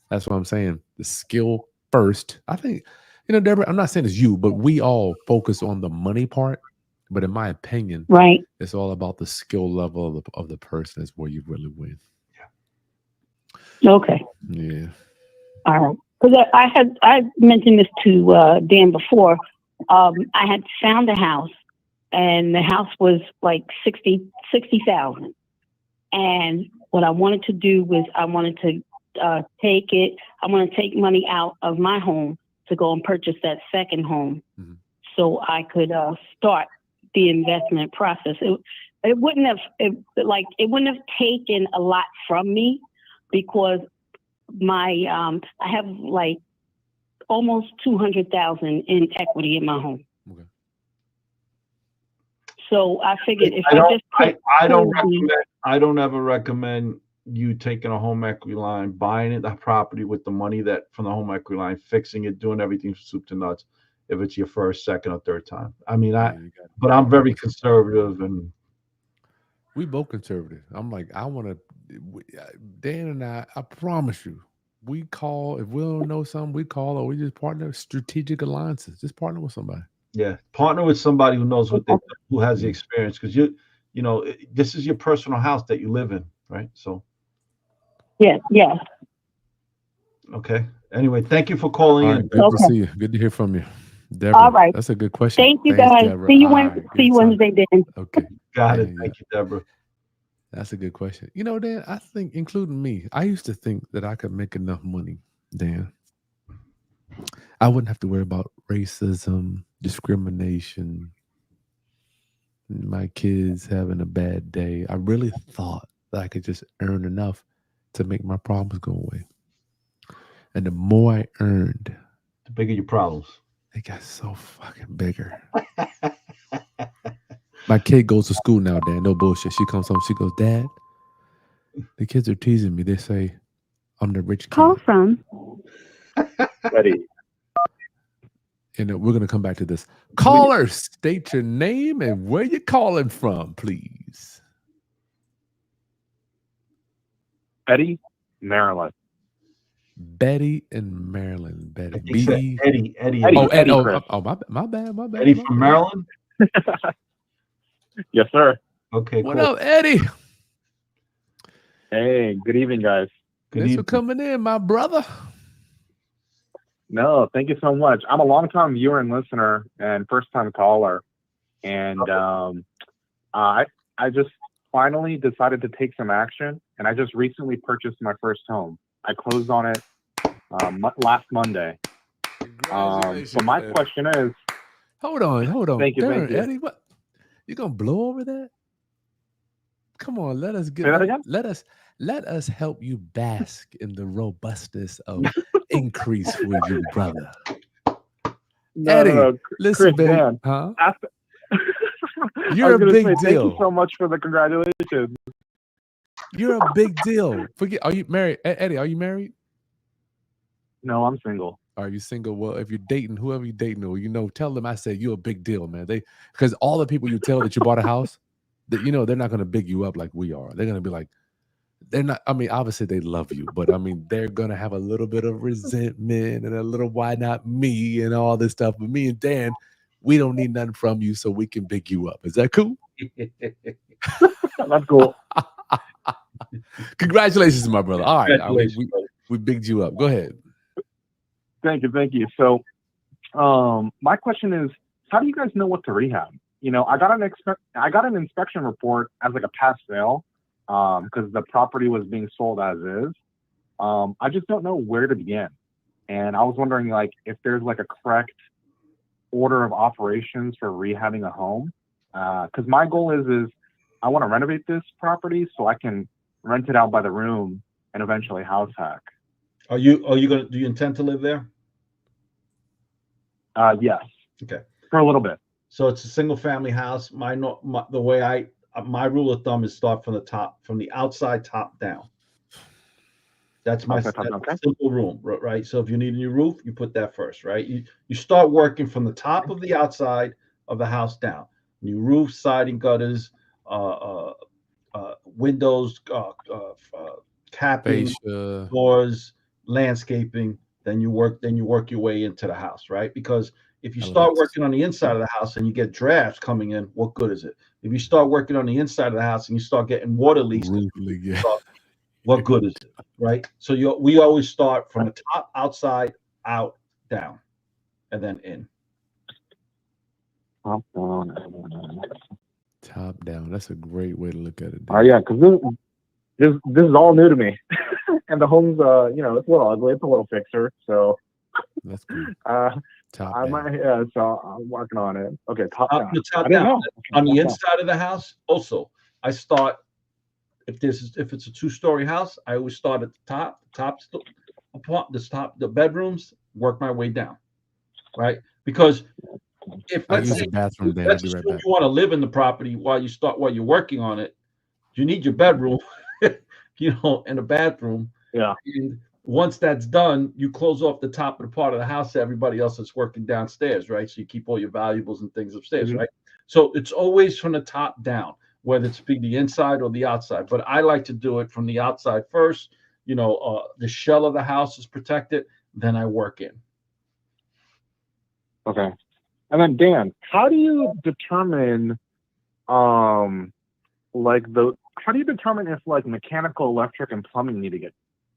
That's what I'm saying. The skill first. I think, you know, Deborah, I'm not saying it's you, but we all focus on the money part. But in my opinion, right, it's all about the skill level of the person is where you really win. Yeah. Okay. Yeah. All right. Because I mentioned this to Dan before. I had found a house, and the house was like 60,000. And what I wanted to do was I wanted to take money out of my home to go and purchase that second home, so I could start the investment process. It wouldn't have taken a lot from me, because my I have like almost 200,000 in equity in my home. Okay. So I figured if I don't ever recommend you taking a home equity line, buying the property with the money that from the home equity line, fixing it, doing everything from soup to nuts, if it's your first, second, or third time. I mean, but I'm very conservative, and we both conservative. I'm like, I want to. Dan and I promise you, we call if we don't know something, we call, or we just partner strategic alliances. Just partner with somebody. Yeah, partner with somebody who knows who has the experience, because you know, this is your personal house that you live in, right? So. Yeah. Okay. Anyway, thank you for calling in. Good to see you. Good to hear from you. Deborah, All right. that's a good question. Thank you, Thanks, guys. Deborah. See you All right, See good you talk. Wednesday, Dan. Okay. Got Yeah, it. yeah. Thank you, Deborah. That's a good question. You know, Dan, I think, including me, I used to think that I could make enough money, Dan. I wouldn't have to worry about racism, discrimination, my kids having a bad day. I really thought that I could just earn enough to make my problems go away. And the more I earned, The bigger your problems. they got so fucking bigger. My kid goes to school now, Dan. No bullshit. She comes home. She goes, Dad, the kids are teasing me. They say I'm the rich Call kid. from. Ready. And we're going to come back to this. Caller, state your name and where you're calling from, please. Eddie, Maryland. Betty in Maryland. Betty. I think he said B. Eddie. Oh, Eddie, oh, Chris. oh, my bad. Eddie my from bad. Maryland. Yes, sir. Okay, What cool. up, Eddie? Hey, good evening, guys. Good Thanks for evening. coming in, my brother. No, thank you so much. I'm a longtime viewer and listener and first-time caller. And I just finally decided to take some action, and I just recently purchased my first home. I closed on it last Monday. So my Eddie. question is, Hold on. Thank you, Darn, thank you. Eddie, what? You gonna blow over that? Come on, let us get Say that again? let us help you bask in the robustness of increase for you, brother. Eddie, no. listen, Chris, baby. Dan, Huh? after, You're I was a gonna big say, deal. Thank you so much for the congratulations. You're a big deal. Are you married? Eddie, are you married? No, I'm single. Are you single? Well, if you're dating, whoever you're dating, or tell them I said you're a big deal, man. Because all the people you tell that you bought a house, that they're not gonna big you up like we are. They're gonna be like, they're not. I mean, obviously they love you, but I mean, they're gonna have a little bit of resentment and a little why not me and all this stuff. But me and Dan, we don't need nothing from you, so we can big you up. Is that cool? That's cool. Congratulations, my brother. All right, Congratulations, we bigged you up. Go ahead. Thank you. So, my question is, how do you guys know what to rehab? I got an inspection report as like a pass fail, because the property was being sold as is. I just don't know where to begin, and I was wondering like if there's like a correct order of operations for rehabbing a home, because my goal is I want to renovate this property so I can rent it out by the room and eventually house hack. Are you gonna? Do you intend to live there? Yes. Okay. For a little bit. So it's a single family house. My rule of thumb is start from the top, from the outside top down. That's my simple rule, right? So if you need a new roof, you put that first, right? You start working from the top of the outside of the house down. New roof, siding, gutters, windows, capping, Fascia. doors, landscaping. Then you work your way into the house, right? Because if you start Elements. working on the inside of the house and you get drafts coming in, what good is it? If you start working on the inside of the house and you start getting water leaks, Roof leak, yeah. what good is it, right? So we always start from the top, outside, out, down, and then in. Top down. That's a great way to look at it. Oh yeah, because this is all new to me, and the home's it's a little ugly. It's a little fixer, so that's cool. Top down. So I'm working on it. Okay, top down. Top down. On the inside of the house, also, I start if it's a 2-story house, I always start at the top, the bedrooms, work my way down, right? Because if let's say bathroom, let's assume you want to live in the property while you're working on it, you need your bedroom, and a bathroom. Yeah. And once that's done, you close off the top of the part of the house to everybody else that's working downstairs, right? So you keep all your valuables and things upstairs, right? So it's always from the top down, whether it's the inside or the outside. But I like to do it from the outside first. The shell of the house is protected, then I work in. Okay. And then Dan, how do you determine if like mechanical, electric, and plumbing need to get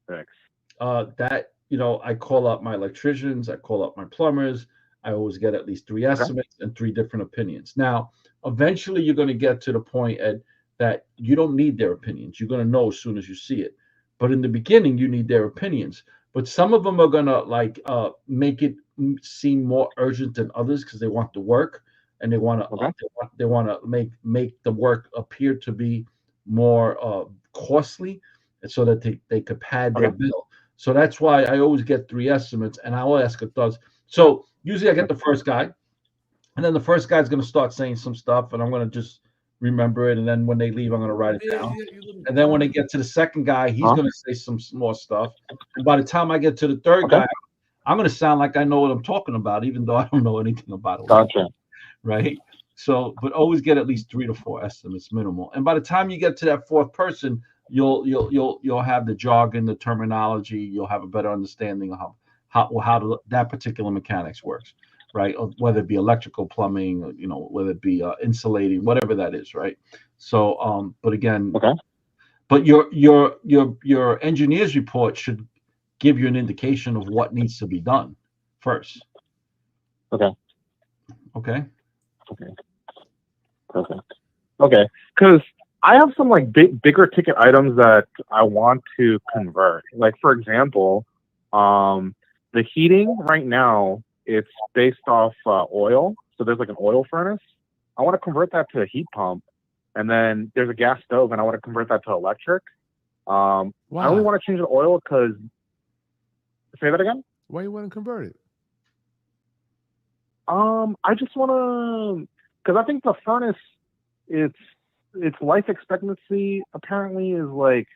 fixed? I call up my electricians, I call up my plumbers, I always get at least 3 estimates and 3 different opinions. Now, eventually, you're going to get to the point, Ed, that you don't need their opinions. You're going to know as soon as you see it. But in the beginning, you need their opinions. But some of them are going to make it seem more urgent than others because they want the work and they want to they want to make the work appear to be more costly, and so that they could pad their bill. So that's why I always get 3 estimates, and I will ask a dozen. So usually I get the first guy, and then the first guy's going to start saying some stuff, and I'm going to just remember it. And then when they leave, I'm going to write it down. And then when they get to the second guy, he's going to say some more stuff. And by the time I get to the third guy, I'm going to sound like I know what I'm talking about, even though I don't know anything about it. Gotcha. Right. So, but always get at least 3 to 4 estimates minimal. And by the time you get to that fourth person, you'll have the jargon, the terminology. You'll have a better understanding of how that particular mechanics works, right? Or whether it be electrical, plumbing, or, whether it be insulating, whatever that is, right? So, but again, but your engineer's report should give you an indication of what needs to be done first. Okay. Perfect. Okay, because I have some like bigger ticket items that I want to convert. Like for example, the heating right now it's based off oil, so there's like an oil furnace. I want to convert that to a heat pump, and then there's a gas stove, and I want to convert that to electric. I only want to change the oil because. Say that again. Why you want to convert it? I just want to, because I think the furnace, its life expectancy apparently is like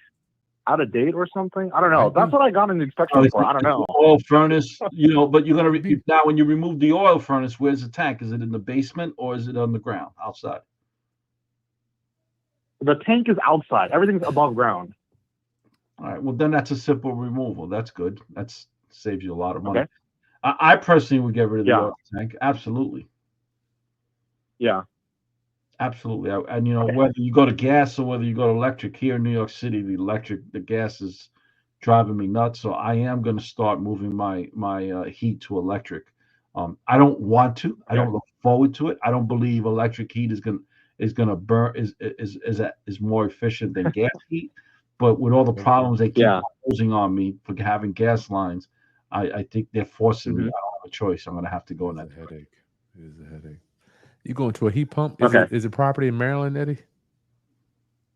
out of date or something. I don't know. That's what I got in the inspection for. I don't know. Oil furnace, but you're gonna now when you remove the oil furnace, where's the tank? Is it in the basement or is it on the ground outside? The tank is outside. Everything's above ground. All right. Well, then that's a simple removal. That's good. That saves you a lot of money. Okay. I personally would get rid of the oil tank. Absolutely. Yeah. Absolutely. And whether you go to gas or whether you go to electric here in New York City, the gas is driving me nuts. So I am going to start moving my heat to electric. I don't want to. I don't look forward to it. I don't believe electric heat is going to burn is more efficient than gas heat. But with all the problems they keep imposing on me for having gas lines, I think they're forcing me. I don't have a choice. I'm going to have to go in that headache. It is a headache. You going to a heat pump? Is it property in Maryland, Eddie?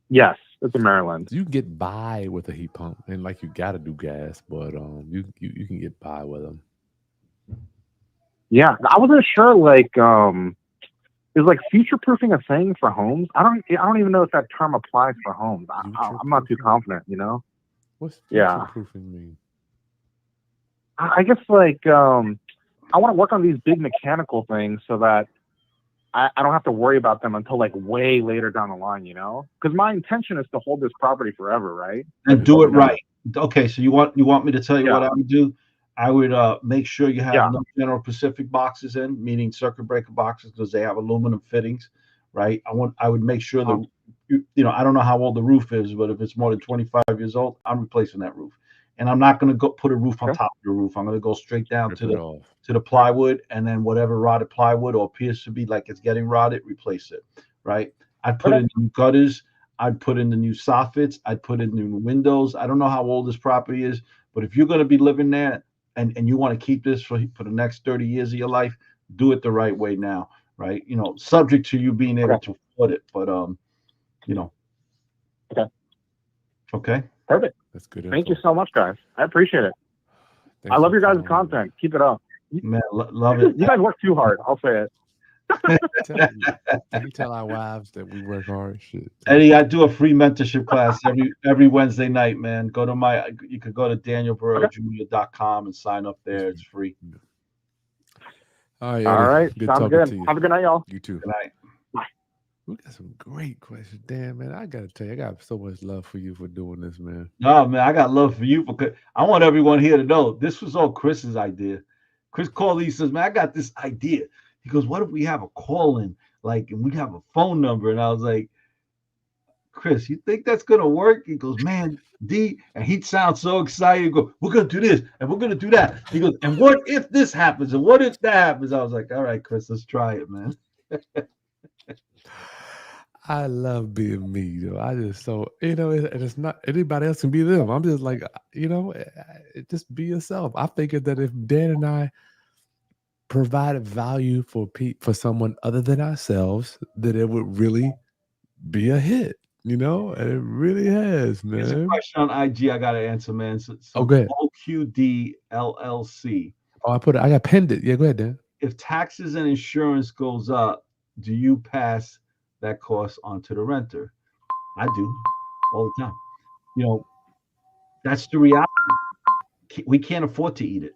Yes, it's in Maryland. You can get by with a heat pump, and like you got to do gas, but you can get by with them. Yeah, I wasn't sure. Like, is like future proofing a thing for homes? I don't even know if that term applies for homes. I'm not too confident. What's future proofing mean? I guess like I want to work on these big mechanical things so that I don't have to worry about them until like way later down the line, because my intention is to hold this property forever, right? And do it right. Okay, so you want me to tell you what I would do? I would make sure you have no General Pacific boxes in, meaning circuit breaker boxes, because they have aluminum fittings, right? I would make sure that I don't know how old the roof is, but if it's more than 25 years old, I'm replacing that roof. And I'm not going to go put a roof on top of the roof. I'm going to go straight down to the plywood, and then whatever rotted plywood or appears to be like it's getting rotted, replace it, right? I'd put in new gutters. I'd put in the new soffits. I'd put in new windows. I don't know how old this property is, but if you're going to be living there and you want to keep this for the next 30 years of your life, do it the right way now, right? Subject to you being able to afford it, but Okay. Perfect. That's good. Thank you so much, guys. I appreciate it. I love your guys' content. Keep it up. Man, love it. You guys work too hard. I'll say it. You tell our wives that we work hard. Shit. Eddie, I do a free mentorship class every Wednesday night, man. You could go to danielborrerojr.com and sign up there. It's free. All right. All right. Sounds good. Have a good night, y'all. You too. Good night. We got some great questions. Damn, man. I got to tell you, I got so much love for you for doing this, man. No, man, I got love for you because I want everyone here to know this was all Chris's idea. Chris called me and says, man, I got this idea. He goes, what if we have a call in, and we have a phone number? And I was like, Kris, you think that's gonna work? He goes, man, D, and he'd sound so excited. He'd go, we're gonna do this and we're gonna do that. He goes, and what if this happens? And what if that happens? I was like, all right, Kris, let's try it, man. I love being me, though. I just and it's not anybody else can be them. I'm just like, just be yourself. I figured that if Dan and I provided value for someone other than ourselves, that it would really be a hit, and it really has, Here's a man. question on IG I gotta answer, man. So, Go ahead. OQD LLC. Oh, I got pinned it. Yeah, go ahead, Dan. If taxes and insurance goes up, do you pass that cost on to the renter? I do all the time. That's the reality. We can't afford to eat it.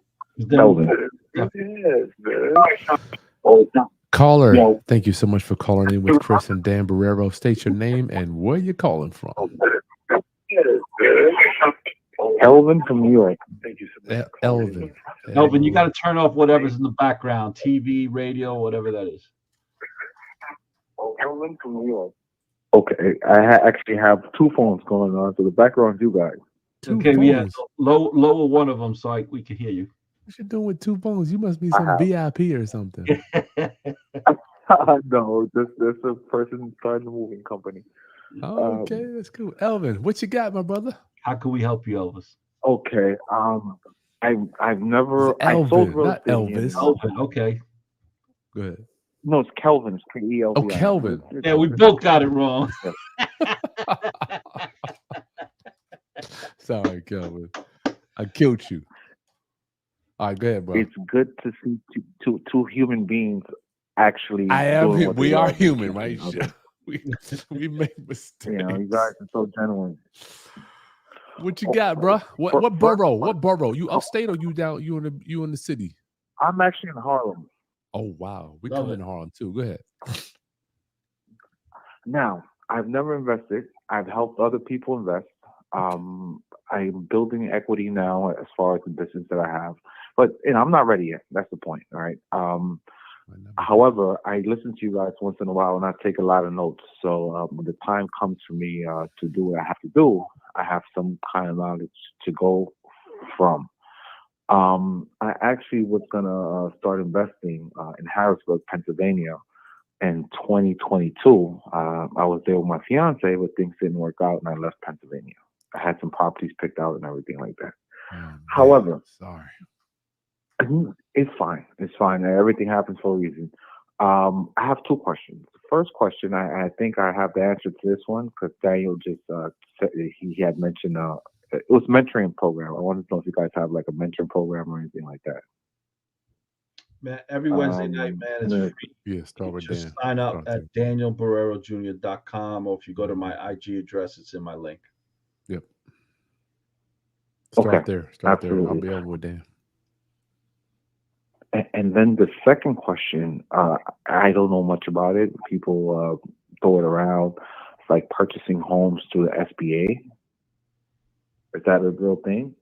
Caller, thank you so much for calling in with Kris and Dan Borrero. State your name and where you're calling from. Elvin from New York. Thank you so much. Elvin, you got to turn off whatever's in the background, TV, radio, whatever that is. Elvin from New York. Okay, I actually have two phones going on, so the background's you guys. Okay, yeah, lower one of them so we can hear you. What you doing with two phones? You must be some VIP or something. No, this a person starting a moving company. Oh, okay, that's cool. Elvin, what you got, my brother? How can we help you, Elvis? Okay, I've never It's Elvin, I sold real not estate Elvis. Elvin, okay. Go ahead. No, it's Kelvin. It's Kelvin. Oh, Kelvin. Yeah, we both got it wrong. Sorry, Kelvin. I killed you. All right, go ahead, bro. It's good to see two human beings actually. We are human, right? We make mistakes. You guys are so genuine. What you got, bro? What borough? What borough? You upstate or you down? You in the city? I'm actually in Harlem. Oh wow, we come in Harlem too. Go ahead. Now, I've never invested. I've helped other people invest. I'm building equity now as far as the business that I have, but I'm not ready yet. That's the point, all right? However, I listen to you guys once in a while, and I take a lot of notes. So when the time comes for me to do what I have to do, I have some kind of knowledge to go from. I actually was gonna start investing in Harrisburg, Pennsylvania, in 2022. I was there with my fiance, but things didn't work out, and I left Pennsylvania. I had some properties picked out and everything like that. However, sorry, it's fine. It's fine. Everything happens for a reason. I have two questions. The first question, I think I have the answer to this one because Daniel just said he had mentioned. It was mentoring program. I wanted to know if you guys have like a mentoring program or anything like that. Man, every Wednesday night, man, it's free. Yeah, start with Dan. Just sign up at danielborrerojr.com, or if you go to my IG address, it's in my link. Yep. Start there. Absolutely. I'll be over with Dan. And then the second question, I don't know much about it. People throw it around. It's like purchasing homes through the SBA. Is that a real thing?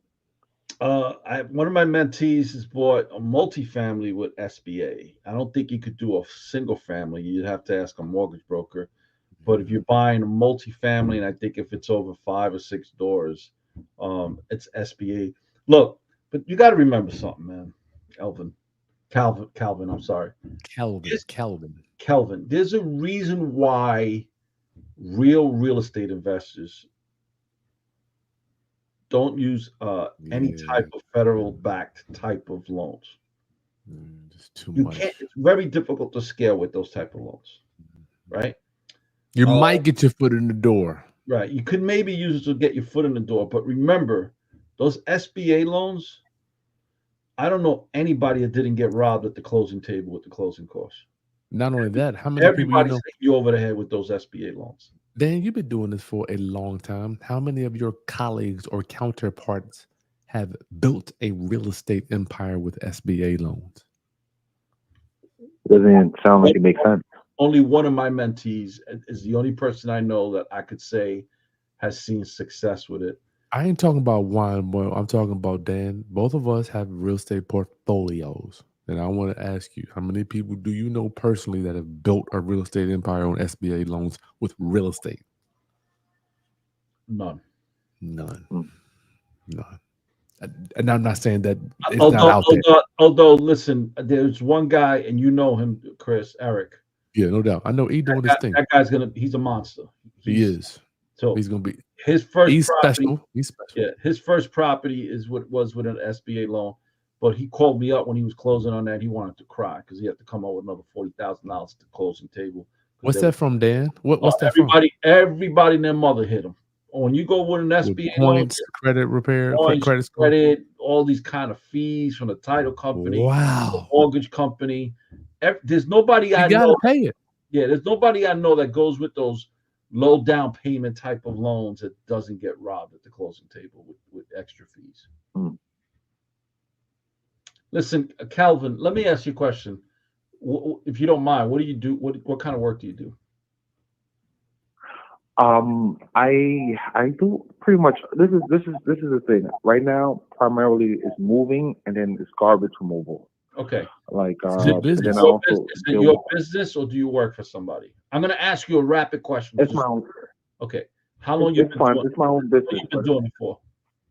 One of my mentees has bought a multifamily with SBA. I don't think you could do a single family. You'd have to ask a mortgage broker. But if you're buying a multifamily, and I think if it's over 5 or 6 doors, it's SBA. Look, but you got to remember something, man. Calvin, I'm sorry. Kelvin. There's a reason why real estate investors don't use any type of federal backed type of loans. Just too much. It's very difficult to scale with those type of loans, right? You might get your foot in the door. Right. You could maybe use it to get your foot in the door, but remember, those SBA loans, I don't know anybody that didn't get robbed at the closing table with the closing costs. Not only that, how many Everybody's hitting you over the head with those SBA loans. Dan, you've been doing this for a long time. How many of your colleagues or counterparts have built a real estate empire with SBA loans? Doesn't sound like it makes sense. Only one of my mentees is the only person I know that I could say has seen success with it. I ain't talking about wine, boy. I'm talking about Dan. Both of us have real estate portfolios. And I want to ask you, how many people do you know personally that have built a real estate empire on SBA loans with real estate? None. None. And I'm not saying that it's not out there. Although, listen, there's one guy, and you know him, Chris, Eric. Yeah, no doubt. I know he's doing his thing. That guy's he's a monster. He is. So he's gonna be his first. He's property, special. He's special. Yeah, his first property is what was with an SBA loan, but he called me up when he was closing on that. He wanted to cry because he had to come up with another $40,000 at the closing table. What's that from, Dan? What's that from? Everybody and their mother hit him. When you go with an SBA points, loan, credit repair, credit score, all these kind of fees from the title company, the mortgage company. There's nobody I know. Pay it. Yeah, there's nobody I know that goes with those low down payment type of loans that doesn't get robbed at the closing table with extra fees. Listen, Calvin, let me ask you a question. If you don't mind, what do you do? What kind of work do you do? I do pretty much. This is the thing right now. Primarily, is moving, and then it's garbage removal. Okay. Like is it your business, or do you work for somebody? I'm going to ask you a rapid question. It's my own. Okay. How long you been doing? It's my own business. What you been doing it for?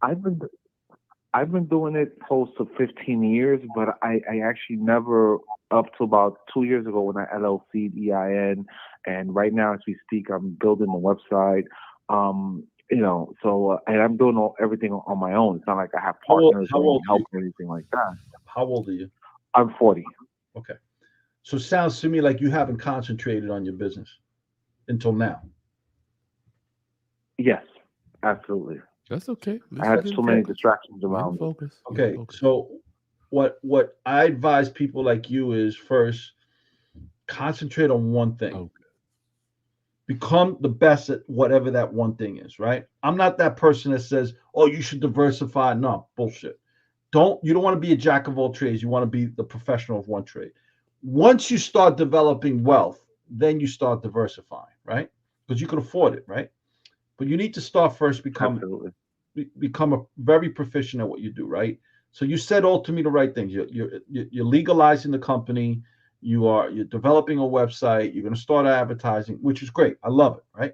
I've been doing it close to 15 years, but I actually never, up to about 2 years ago when I LLC'd EIN, and right now as we speak, I'm building the website. So and I'm doing everything on my own. It's not like I have partners or help or anything like that. How old are you? I'm 40. Okay. So it sounds to me like you haven't concentrated on your business until now. Yes, absolutely. That's okay. I had too many distractions around. Focus. Okay, so what I advise people like you is first concentrate on one thing. Okay. Become the best at whatever that one thing is, right? I'm not that person that says, "Oh, you should diversify." No, bullshit. You don't want to be a jack of all trades. You want to be the professional of one trade. Once you start developing wealth, then you start diversifying, right? Because you can afford it, right? But you need to start first, become a very proficient at what you do, right? So you said all to me the right things. You're legalizing the company. You're developing a website. You're going to start advertising, which is great. I love it, right?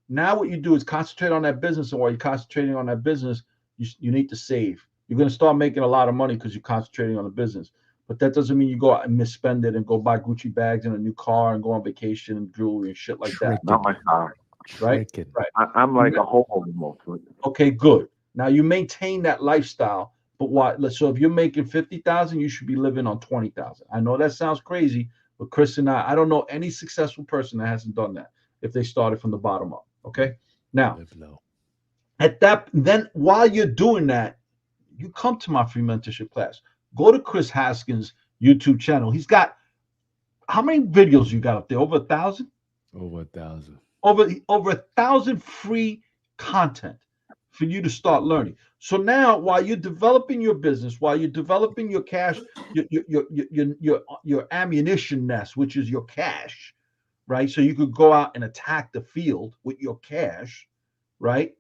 Now what you do is concentrate on that business, and while you're concentrating on that business, you need to save. You're going to start making a lot of money because you're concentrating on the business. But that doesn't mean you go out and misspend it and go buy Gucci bags and a new car and go on vacation and jewelry and shit like that. Not my car. Right? I'm like a hobo mostly. Okay, good. Now you maintain that lifestyle, but what? So if you're making $50,000, you should be living on $20,000. I know that sounds crazy, but Chris and I don't know any successful person that hasn't done that if they started from the bottom up. Okay. Now, then while you're doing that, you come to my free mentorship class. Go to Kris Haskins' YouTube channel. He's got how many videos you got up there? Over 1,000? Over 1,000. Over 1,000 free content for you to start learning. So now, while you're developing your business, while you're developing your cash, your ammunition nest, which is your cash, right? So you could go out and attack the field with your cash, right?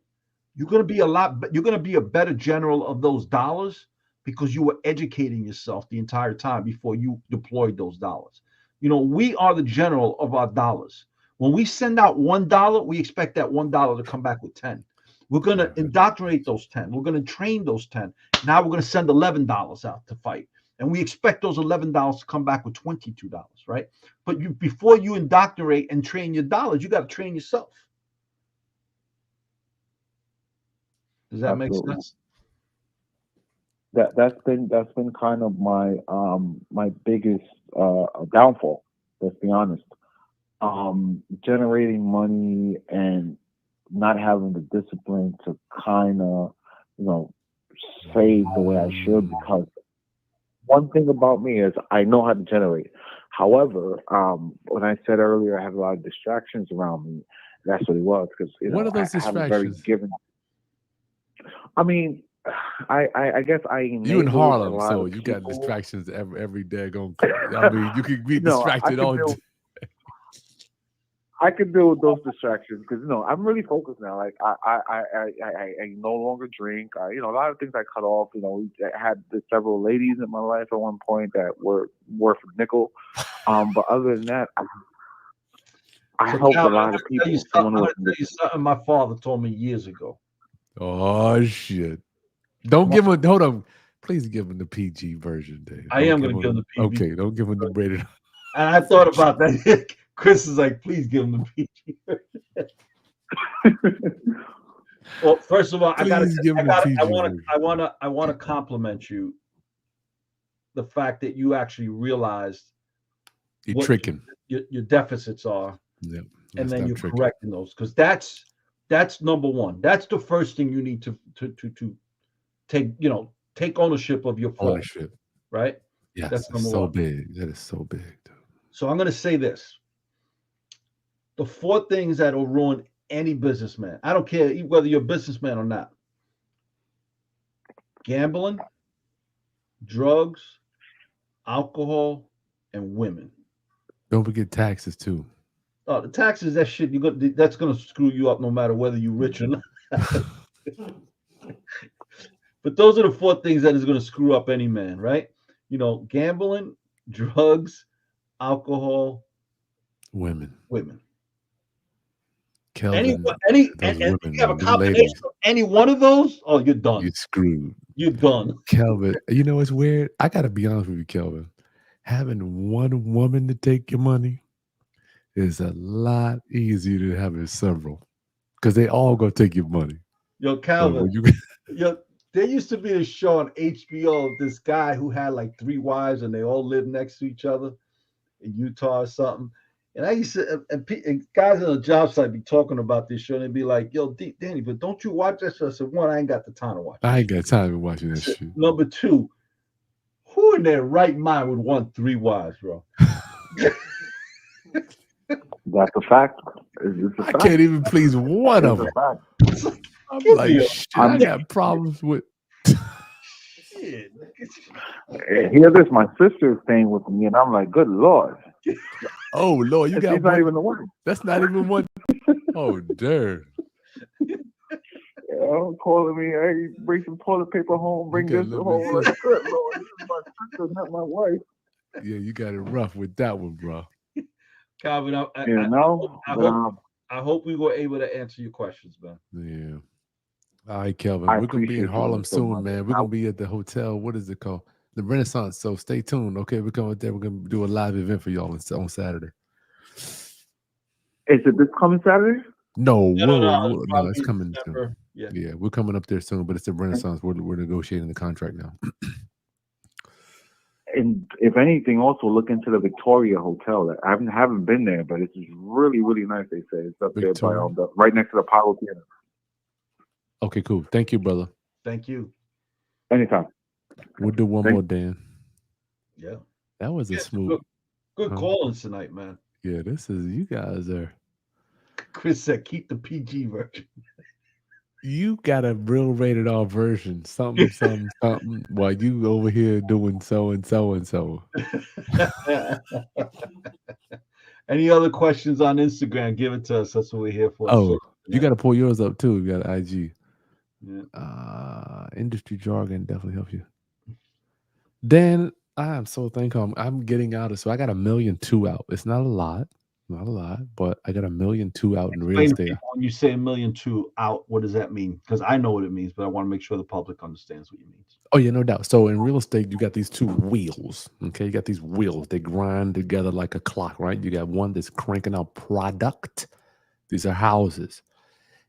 You're going to be a better general of those dollars because you were educating yourself the entire time before you deployed those dollars. We are the general of our dollars. When we send out $1, we expect that $1 to come back with 10. We're going to indoctrinate those 10. We're going to train those 10. Now we're going to send $11 out to fight. And we expect those $11 to come back with $22, right? But before you indoctrinate and train your dollars, you got to train yourself. Does that make sense? That's been kind of my my biggest downfall. Let's be honest. Generating money and not having the discipline to kind of save the way I should, because one thing about me is I know how to generate. However, when I said earlier I have a lot of distractions around me, that's what it was, because what are those distractions? I mean, I guess you in Harlem, so you got distractions every day. I mean, you can be distracted all day. I can deal with those distractions because I'm really focused now. Like I no longer drink. A lot of things I cut off. I had several ladies in my life at one point that were worth a nickel. But other than that, I So helped a Calvin, I'm lot of gonna tell you people. something. Someone I'm who gonna was tell you something my father told me years ago. Oh shit! Don't give him. Hold on. Please give him the PG version, Dave. I am gonna give him the PG. Okay, don't give him the rated. And I thought about that. Chris is like, please give him the PG. Well, first of all, Please give him the PG version. I want to compliment you. The fact that you actually realized You're what tricking. your deficits are, Yep. and then you're tricking. correcting those, because that's number one. That's the first thing you need to take ownership of your fault, Ownership. right? Yes, That's number so one. big. That is so big. Dude. So I'm going to say this: the 4 things that will ruin any businessman. I don't care whether you're a businessman or not. Gambling, drugs, alcohol, and women. Don't forget taxes too. Oh, the taxes, that shit, that's gonna screw you up no matter whether you're rich or not. But those are the 4 things that is gonna screw up any man, right? Gambling, drugs, alcohol, Women. Any Kelvin. any Those and women, you have a man, them combination ladies. of any one of those, oh, you're done. You screwed. You're done. Kelvin, you know it's weird. I gotta be honest with you, Kelvin. Having one woman to take your money is a lot easier than having several, because they all gonna take your money. Yo, So Calvin, when you there used to be a show on HBO of this guy who had like 3 wives and they all lived next to each other in Utah or something. And I used to, and guys on the job site be talking about this show and they'd be like, yo, Danny, but don't you watch that show? I said, one, I ain't got the time to watch it. I ain't got time to watching that shit. Number 2, who in their right mind would want 3 wives, bro? That's a fact. It's a I fact. can't even please one of It's them. a fact. I'm Give like, me a- shit, I got problems with. Shit. Here, this my sister is staying with me, and I'm like, good lord. Oh Lord, you And got she's not one. even the one. That's not even one. Oh, darn. Calling me, hey, bring some toilet paper home, bring Okay, this let me home. see. Like, good lord, this is my sister, not my wife. Yeah, you got it rough with that one, bro. Calvin, I hope we were able to answer your questions, man. Yeah. All right, Kelvin. I We're gonna be in appreciate you Harlem so soon, much. man. We're gonna be at the hotel. What is it called? The Renaissance. So stay tuned. Okay, we're coming there. We're gonna do a live event for y'all on Saturday. Is it this coming Saturday? No, No, no, it's coming soon. December. Yeah. Yeah, we're coming up there soon, but it's the Renaissance. We're negotiating the contract now. And if anything, also look into the Victoria Hotel. I haven't been there, but it's really, really nice. They say it's up there by right next to the Apollo Theater. Okay, cool. Thank you, brother. Thank you. Anytime. We'll do one more, Dan. Yeah. That was a smooth. Good call-ins tonight, man. Yeah, you guys are. Chris said, keep the PG version. You got a real rated R version. Something, while you over here doing so and so and so. Any other questions on Instagram? Give it to us. That's what we're here for. Oh, you got to pull yours up too. You got IG. Yeah. Industry jargon definitely helps you. Dan, I am so thankful. I'm getting out of. So I got 1.2 million out. It's not a lot, but I got 1.2 million out in real estate. When you say 1.2 million out, what does that mean? Because I know what it means, but I want to make sure the public understands what you mean. Oh yeah, no doubt. So in real estate, you got these 2 wheels. Okay, you got these wheels. They grind together like a clock, right? You got one that's cranking out product. These are houses,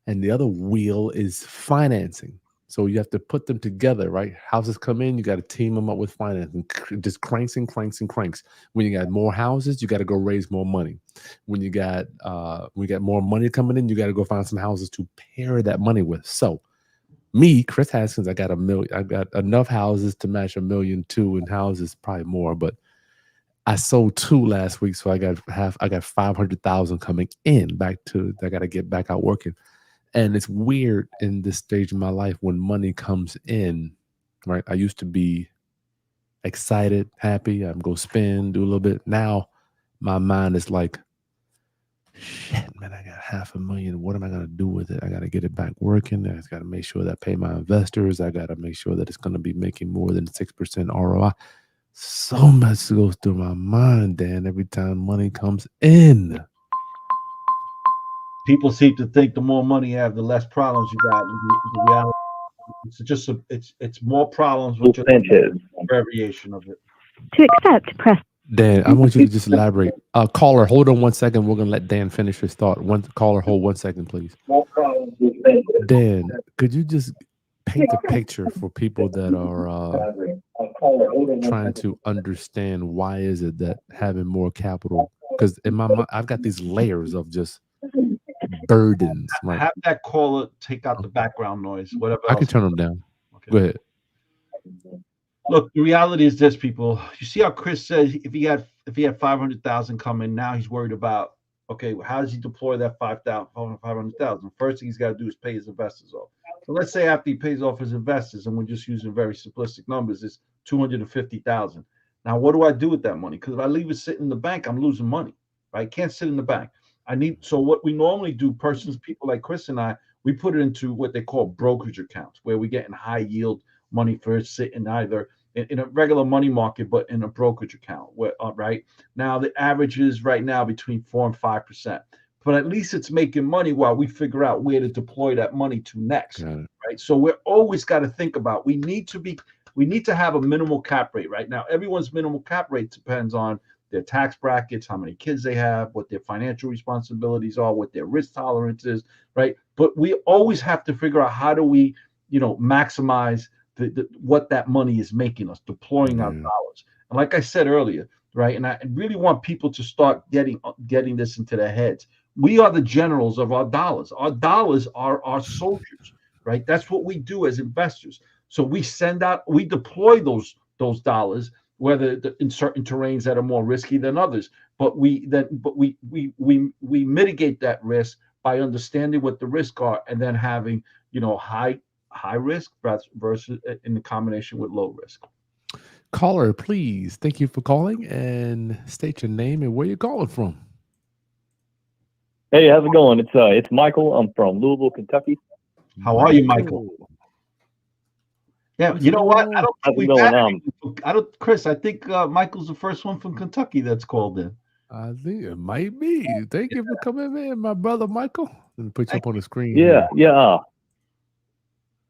and the other wheel is financing. So you have to put them together, right? Houses come in, you got to team them up with financing. Just cranks and cranks and cranks. When you got more houses, you got to go raise more money. When you got more money coming in, you got to go find some houses to pair that money with. So me, Kris Haskins, I got enough houses to match 1.2 million in houses, probably more, but I sold 2 last week, so I got 500,000 coming in I got to get back out working. And it's weird in this stage of my life when money comes in, right? I used to be excited, happy. I'm go spend, do a little bit. Now my mind is like, shit, man, I got 500,000. What am I going to do with it? I got to get it back working. I got to make sure that I pay my investors. I got to make sure that it's going to be making more than 6% ROI. So much goes through my mind, Dan, every time money comes in. people seem to think the more money you have, the less problems you got. The reality, it's more problems with just Sanchez. variation of it. To accept, press. Dan, I want you to just elaborate. Caller, hold on 1 second. We're gonna let Dan finish his thought. One caller, hold 1 second, please. Dan, could you just paint a picture for people that are trying to understand why is it that having more capital? Because in my mind, I've got these layers of just burdens. Like Have that caller take out the background noise, whatever I can else. turn them down. Okay. Go ahead. Look, the reality is this, people. You see how Kris said if he had 500,000 coming, now he's worried about, okay, how does he deploy that 500,000? First thing he's got to do is pay his investors off. So let's say after he pays off his investors, and we're just using very simplistic numbers, it's 250,000. Now, what do I do with that money? Because if I leave it sitting in the bank, I'm losing money, right? Can't sit in the bank. So what we normally do, people like Kris and I, we put it into what they call brokerage accounts, where we get in high yield money for it sitting either in a regular money market, but in a brokerage account. Right now, the average is right now between 4% and 5%. But at least it's making money while we figure out where to deploy that money to next. Right. So we're always got to think about we need to have a minimal cap rate. Right now, everyone's minimal cap rate depends on their tax brackets, how many kids they have, what their financial responsibilities are, what their risk tolerance is. Right. But we always have to figure out how do we, maximize what that money is making us, deploying our dollars. And like I said earlier, right, and I really want people to start getting this into their heads. We are the generals of our dollars. Our dollars are our soldiers, right? That's what we do as investors. So we deploy those dollars, whether in certain terrains that are more risky than others. But we mitigate that risk by understanding what the risks are, and then having high risk versus in the combination with low risk. Caller, please. Thank you for calling, and state your name and where you're calling from. Hey, how's it going? It's Michael. I'm from Louisville, Kentucky. How are you, Michael? Yeah, you know what? I don't think we've had Kris, I think Michael's the first one from Kentucky that's called in. I think it might be. Thank you for coming in, my brother Michael. Let me put you up on the screen. Yeah.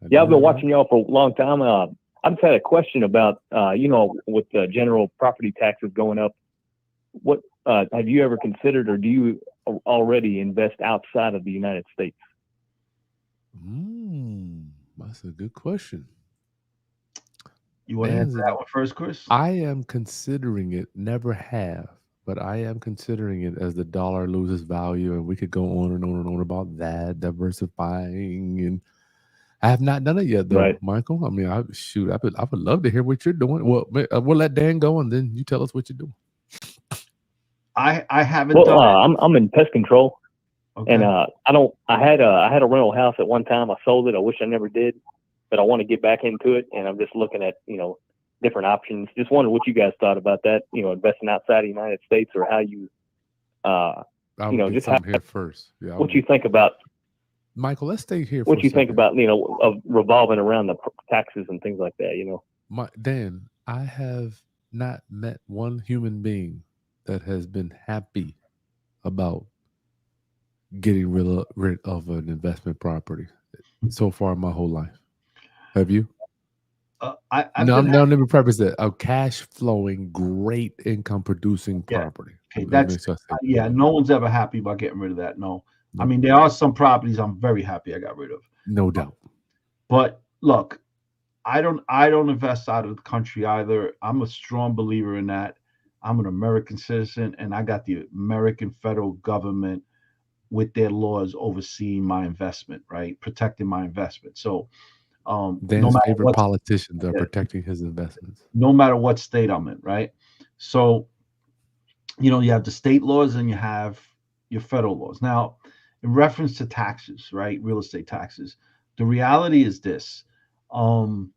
I've been watching y'all for a long time. I just had a question about, with the general property taxes going up, what have you ever considered, or do you already invest outside of the United States? That's a good question. You want to answer that one first, Kris? I am considering it, never have, but I am considering it as the dollar loses value, and we could go on and on and on about that, diversifying, and I have not done it yet, though, right, Michael. I mean, I would love to hear what you're doing. Well, we'll let Dan go, and then you tell us what you're doing. I haven't done it. I'm in pest control, okay. And I had a rental house at one time. I sold it. I wish I never did, but I want to get back into it, and I'm just looking at different options. Just wondering what you guys thought about that. Investing outside the United States, or how you just here first. Yeah, what you think about. Michael, let's stay here. What you think about, of revolving around the taxes and things like that, Dan, I have not met one human being that has been happy about getting rid of an investment property so far in my whole life. Have you? Let me preface that. A cash flowing, great income producing property. Okay, no one's ever happy about getting rid of that. No. I mean, there are some properties I'm very happy I got rid of. No doubt. But look, I don't invest out of the country either. I'm a strong believer in that. I'm an American citizen, and I got the American federal government with their laws overseeing my investment, right? Protecting my investment. So Dan's favorite politicians are protecting his investments. No matter what state I'm in, right? So, you have the state laws and you have your federal laws. Now, in reference to taxes, right? Real estate taxes. The reality is this. When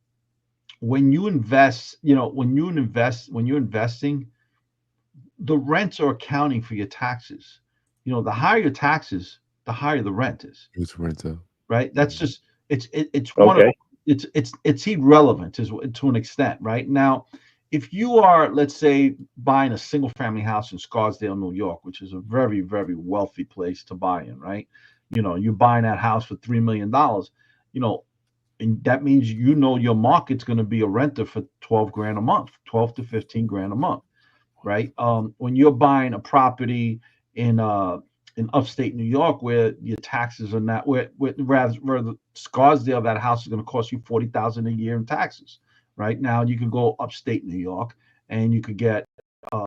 you invest, when you're investing, the rents are accounting for your taxes. The higher your taxes, the higher the rent is. It's rent up. Right? That's just it's one of it's irrelevant to an extent, right? Now, if you are, let's say, buying a single family house in Scarsdale, New York, which is a very, very wealthy place to buy in, right? you're buying that house for $3 million, and that means your market's going to be a renter for 12 grand a month, 12 to 15 grand a month, right? When you're buying a property in upstate New York where your taxes are not, where rather Scarsdale, that house is going to cost you $40,000 a year in taxes. Right now, you can go upstate New York and you could get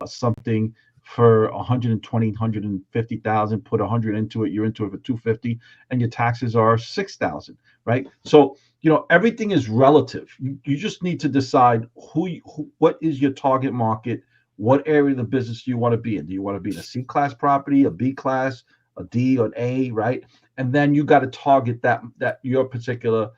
something for 120, 150,000. Put 100 into it, you're into it for 250, and your taxes are 6,000. Right. So everything is relative. You just need to decide what is your target market. What area of the business do you want to be in? Do you want to be in a C class property, a B class, a D, or an A, right? And then you got to target that your particular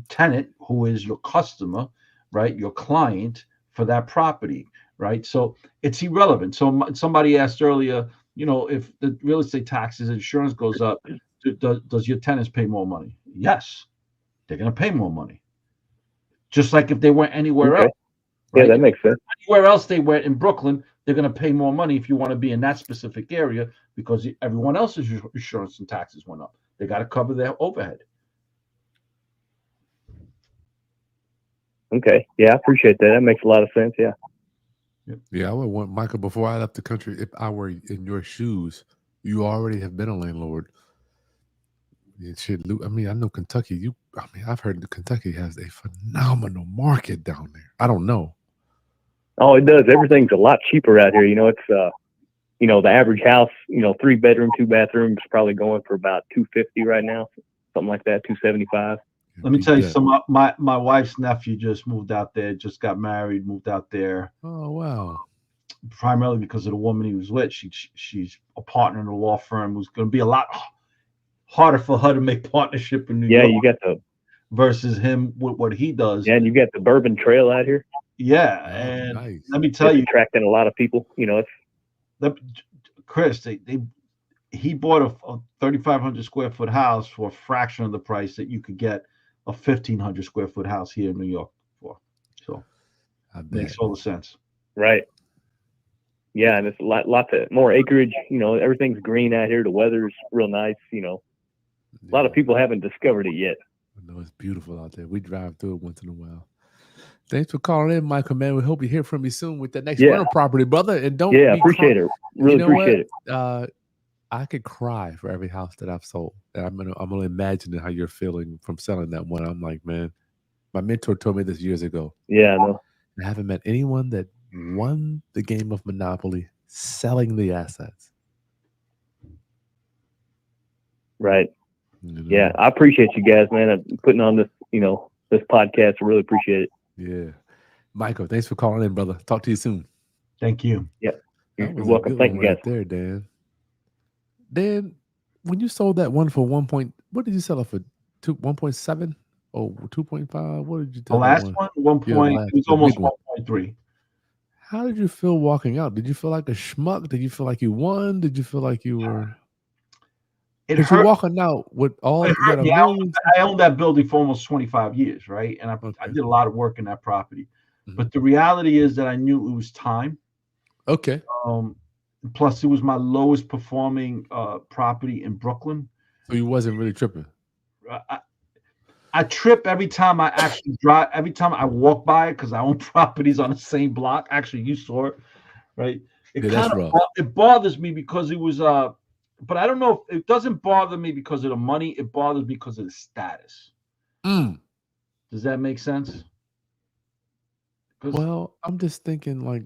tenant, who is your customer, right? Your client for that property, right? So it's irrelevant. So somebody asked earlier, if the real estate taxes, insurance goes up, does your tenants pay more money? Yes, they're going to pay more money. Just like if they went anywhere else. Right? Yeah, that makes sense. Anywhere else they went in Brooklyn, they're going to pay more money if you want to be in that specific area because everyone else's insurance and taxes went up. They got to cover their overhead. Okay. Yeah, I appreciate that. That makes a lot of sense. Yeah. Yeah, I would want, Michael, before I left the country, if I were in your shoes, you already have been a landlord. I mean, I know Kentucky. I've heard that Kentucky has a phenomenal market down there. I don't know. Oh, it does. Everything's a lot cheaper out here. It's the average house, 3 bedroom, 2 bathrooms, probably going for about $250 right now, something like that, $275. Let me tell you, my wife's nephew just moved out there, just got married, moved out there. Oh, wow. Primarily because of the woman he was with. She's a partner in a law firm who's going to be a lot harder for her to make partnership in New York. Yeah, you got versus him with what he does. Yeah, and you got the Bourbon Trail out here. Yeah, and nice. Let me tell you, attracting a lot of people. Kris, he bought a 3,500 square foot house for a fraction of the price that you could get a 1,500 square foot house here in New York for. So makes all the sense. Right. Yeah, and it's lots of more acreage. Everything's green out here. The weather's real nice. A lot of people haven't discovered it yet. I know it's beautiful out there. We drive through it once in a while. Thanks for calling in, Michael, man. We hope you hear from you soon with the next rental property, brother. And don't appreciate it. Really appreciate it. I could cry for every house that I've sold. And I'm gonna imagine how you're feeling from selling that one. I'm like, man, my mentor told me this years ago. Yeah, I know. I haven't met anyone that won the game of Monopoly selling the assets. Right. Yeah, I appreciate you guys, man. I'm putting on this, this podcast. I really appreciate it. Yeah. Michael, thanks for calling in, brother. Talk to you soon. Thank you. Yeah. You're welcome. Thank you, guys. Right there, Dan. Dan, when you sold that one for what did you sell it for? 1.7 or 2.5? What did you tell the last one? It was almost 1.3. How did you feel walking out? Did you feel like a schmuck? Did you feel like you won? Did you feel like you were? It hurt. You're walking out with all. I owned that building for almost 25 years, right? And I did a lot of work in that property. Mm-hmm. But the reality is that I knew it was time. Okay. Plus, it was my lowest performing property in Brooklyn. So you wasn't really tripping. I trip every time I actually drive. Every time I walk by it because I own properties on the same block. Actually, you saw it, right? It bothers me because it was but I don't know if it doesn't bother me because of the money. It bothers me because of the status. Does that make sense? Well, I'm just thinking like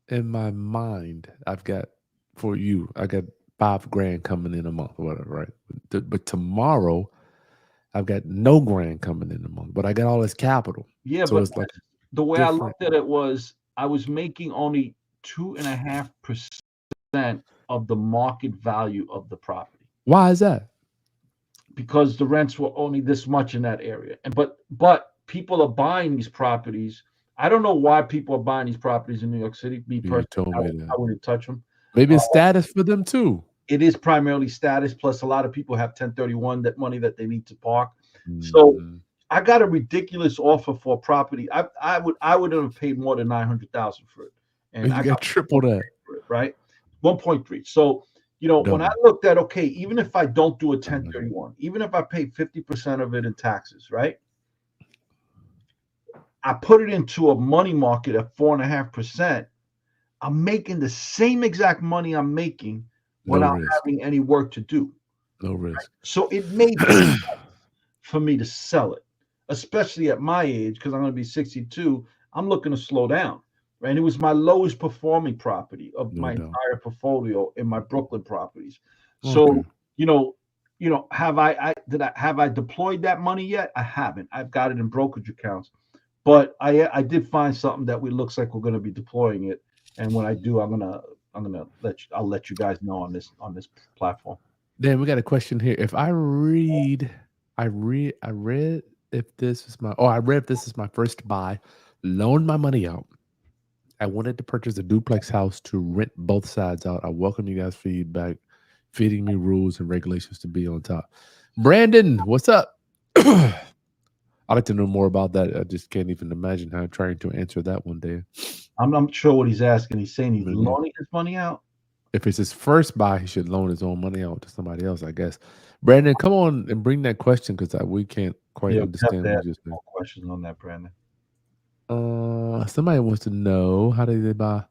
in my mind, I got $5,000 coming in a month or whatever, right? But tomorrow, I've got no grand coming in a month, but I got all this capital. Yeah, so but it's like the way different. I looked at it was I was making only 2.5% of the market value of the property. Why is that? Because the rents were only this much in that area. And but people are buying these properties. I don't know why people are buying these properties in New York City. Me personally, I wouldn't touch them. Maybe it's status for them too. It is primarily status. Plus, a lot of people have 1031 that money that they need to park. So I got a ridiculous offer for a property. I would have paid more than $900,000 for it, and I got triple that, right? 1.3. So when I looked at, okay, even if I don't do a 1031, even if I pay 50% of it in taxes, right? I put it into a money market at 4.5%. I'm making the same exact money I'm making without having any work to do. No risk. So it made sense for me to sell it, especially at my age, because I'm going to be 62. I'm looking to slow down. Right? And it was my lowest performing property of my entire portfolio in my Brooklyn properties. So, have I deployed that money yet? I haven't. I've got it in brokerage accounts. But I did find something that looks like we're going to be deploying it. And when I do, I'll let you guys know on this platform. Dan, we got a question here. If I read if this is my first buy, loan my money out. I wanted to purchase a duplex house to rent both sides out. I welcome you guys' feedback, feeding me rules and regulations to be on top. Brandon, what's up? I'd like to know more about that. I just can't even imagine how I'm trying to answer that one day. I'm not sure what he's asking. He's saying he's loaning his money out. If it's his first buy, he should loan his own money out to somebody else, I guess. Brandon, come on and bring that question because we can't quite understand what you just said. Questions on that, Brandon. Somebody wants to know how did they buy.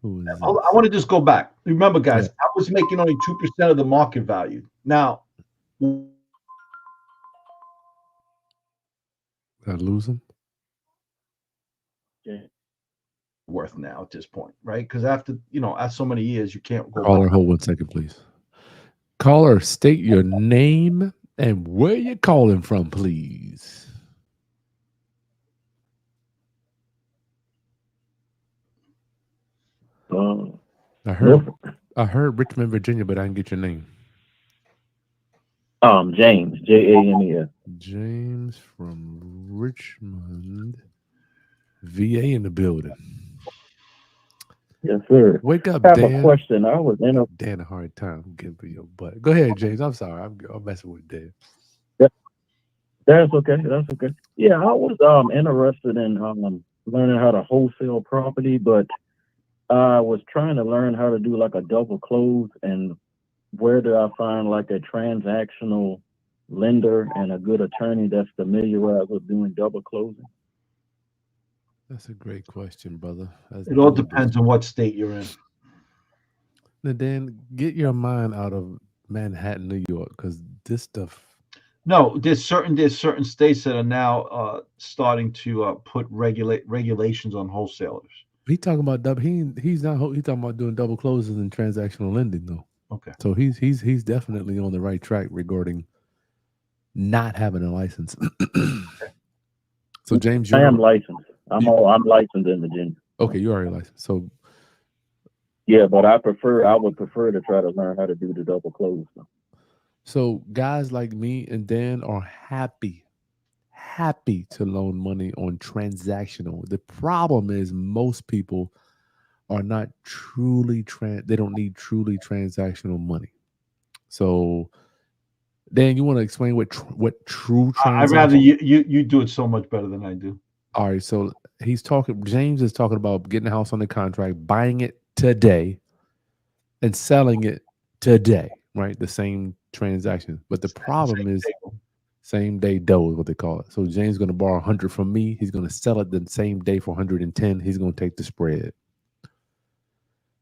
Who is I want to just go back. Remember, guys, I was making only 2% of the market value. Now, did I lose him? Yeah. Worth now at this point, right? Because after so many years, you can't go. Caller, hold 1 second, please. Caller, state your name and where you're calling from, please. I heard Richmond, Virginia, but I didn't get your name. James, James. James from Richmond, VA in the building. Yes, sir. Wake up, I have Dan. a question. I was in Dan a hard time getting for your butt. Go ahead, James. I'm sorry. I'm messing with Dan. That's okay. That's okay. Yeah, I was interested in learning how to wholesale property, but I was trying to learn how to do like a double close, and where do I find like a transactional lender and a good attorney that's familiar with doing double closing? That's a great question, brother. It all depends on what state you're in. Now, Dan, get your mind out of Manhattan, New York, because this stuff. No, there's certain states that are now starting to put regulations on wholesalers. He talking about double. He's talking about doing double closes and transactional lending though. Okay. So he's definitely on the right track regarding not having a license. So James, I am licensed. I'm licensed in Virginia. Okay, you're already licensed. So yeah, but I would prefer to try to learn how to do the double close. So guys like me and Dan are happy to loan money on transactional. The problem is most people are not truly they don't need truly transactional money. So Dan, you want to explain what true transactional? I'd rather you do it so much better than I do. All right, so James is talking about getting a house under contract, buying it today and selling it today, right? The same transaction. But the problem is same day dough is what they call it. So James is going to borrow 100 from me. He's going to sell it the same day for 110. He's going to take the spread.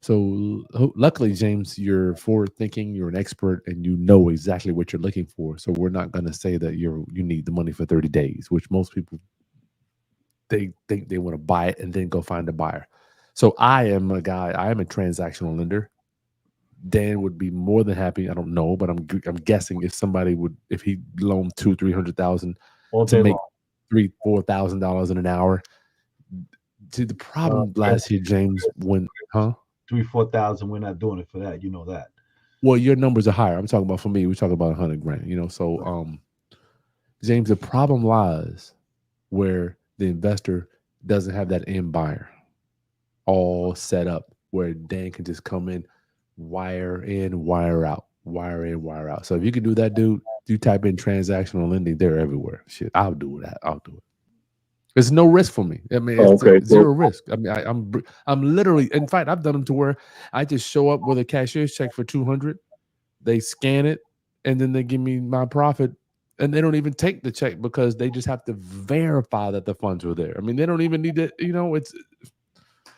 So luckily, James, you're forward thinking, you're an expert, and you know exactly what you're looking for. So we're not going to say that you need the money for 30 days, which most people they think they want to buy it and then go find a buyer. So I am a transactional lender. Dan would be more than happy. I don't know, but I'm guessing if he loaned $200,000-$300,000 to make $3,000-$4,000 in an hour. See, the problem last year, James, when $3,000-$4,000, we're not doing it for that. You know that. Well, your numbers are higher. I'm talking about for me. We're talking about $100,000. So James, the problem lies where the investor doesn't have that end buyer all set up, where Dan can just come in, wire in, wire out, wire in, wire out. So if you can do that, dude, you type in transactional lending, they're everywhere. Shit, I'll do that. I'll do it. There's no risk for me. I mean, it's Okay, zero risk. I mean, I'm literally. In fact, I've done them to where I just show up with a cashier's check for 200. They scan it, and then they give me my profit, and they don't even take the check because they just have to verify that the funds were there. I mean, they don't even need to.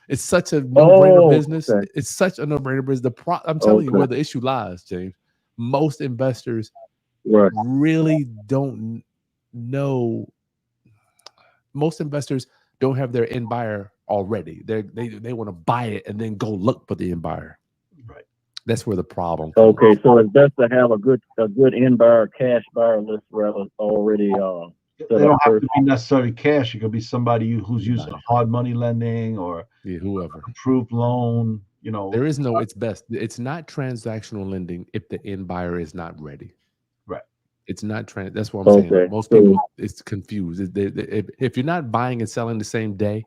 It's such a no-brainer business. okay. It's such a no-brainer business. I'm telling you Okay. where the issue lies, James. Most investors Right. really don't know. Most investors don't have their end buyer already. They want to buy it and then go look for the end buyer. Right. That's where the problem comes. Okay, so it's best to have a good end buyer, cash buyer list rather already They don't have to be necessarily cash. It could be somebody who's using hard money lending or whoever approved loan. There is no. It's best. It's not transactional lending if the end buyer is not ready. Right. It's not That's what I'm saying. Most people, it's confused. If you're not buying and selling the same day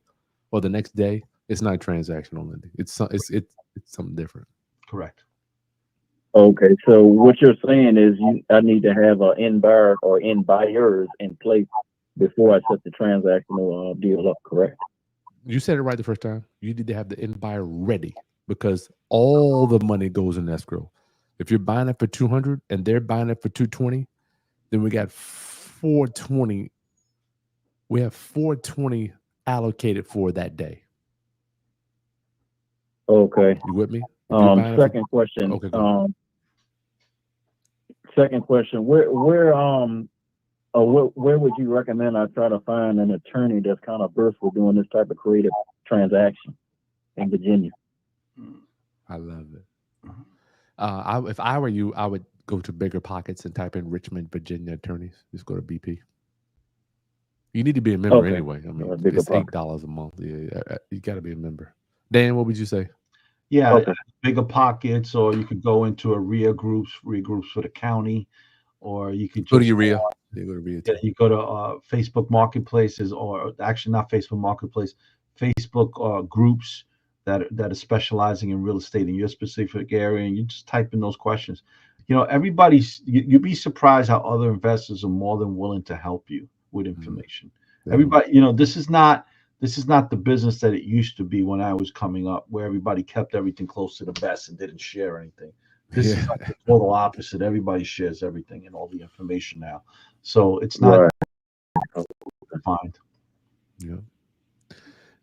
or the next day, it's not transactional lending. It's something different. Correct. Okay, so what you're saying is I need to have an end buyer or end buyers in place before I set the transactional deal up, correct? You said it right the first time. You need to have the end buyer ready because all the money goes in escrow. If you're buying it for 200 and they're buying it for 220, then we got 420. We have 420 allocated for that day. Okay. You with me? Second question. Okay. Second question. Where would you recommend I try to find an attorney that's kind of versed with doing this type of creative transaction in Virginia? I love it. If I were you, I would go to Bigger Pockets and type in Richmond, Virginia attorneys. Just go to BP. You need to be a member anyway. I mean, it's $8 a month. Yeah, you got to be a member. Dan, what would you say? Yeah, Bigger Pockets, or you could go into a RIA groups for the county, or you could just go to your RIA. You go to Facebook Marketplaces, or actually not Facebook Marketplace, Facebook groups that are specializing in real estate in your specific area, and you just type in those questions. You'd be surprised how other investors are more than willing to help you with information. Everybody, this is not the business that it used to be when I was coming up, where everybody kept everything close to the vest and didn't share anything. This is like the total opposite. Everybody shares everything and all the information now. So it's not defined. Yeah.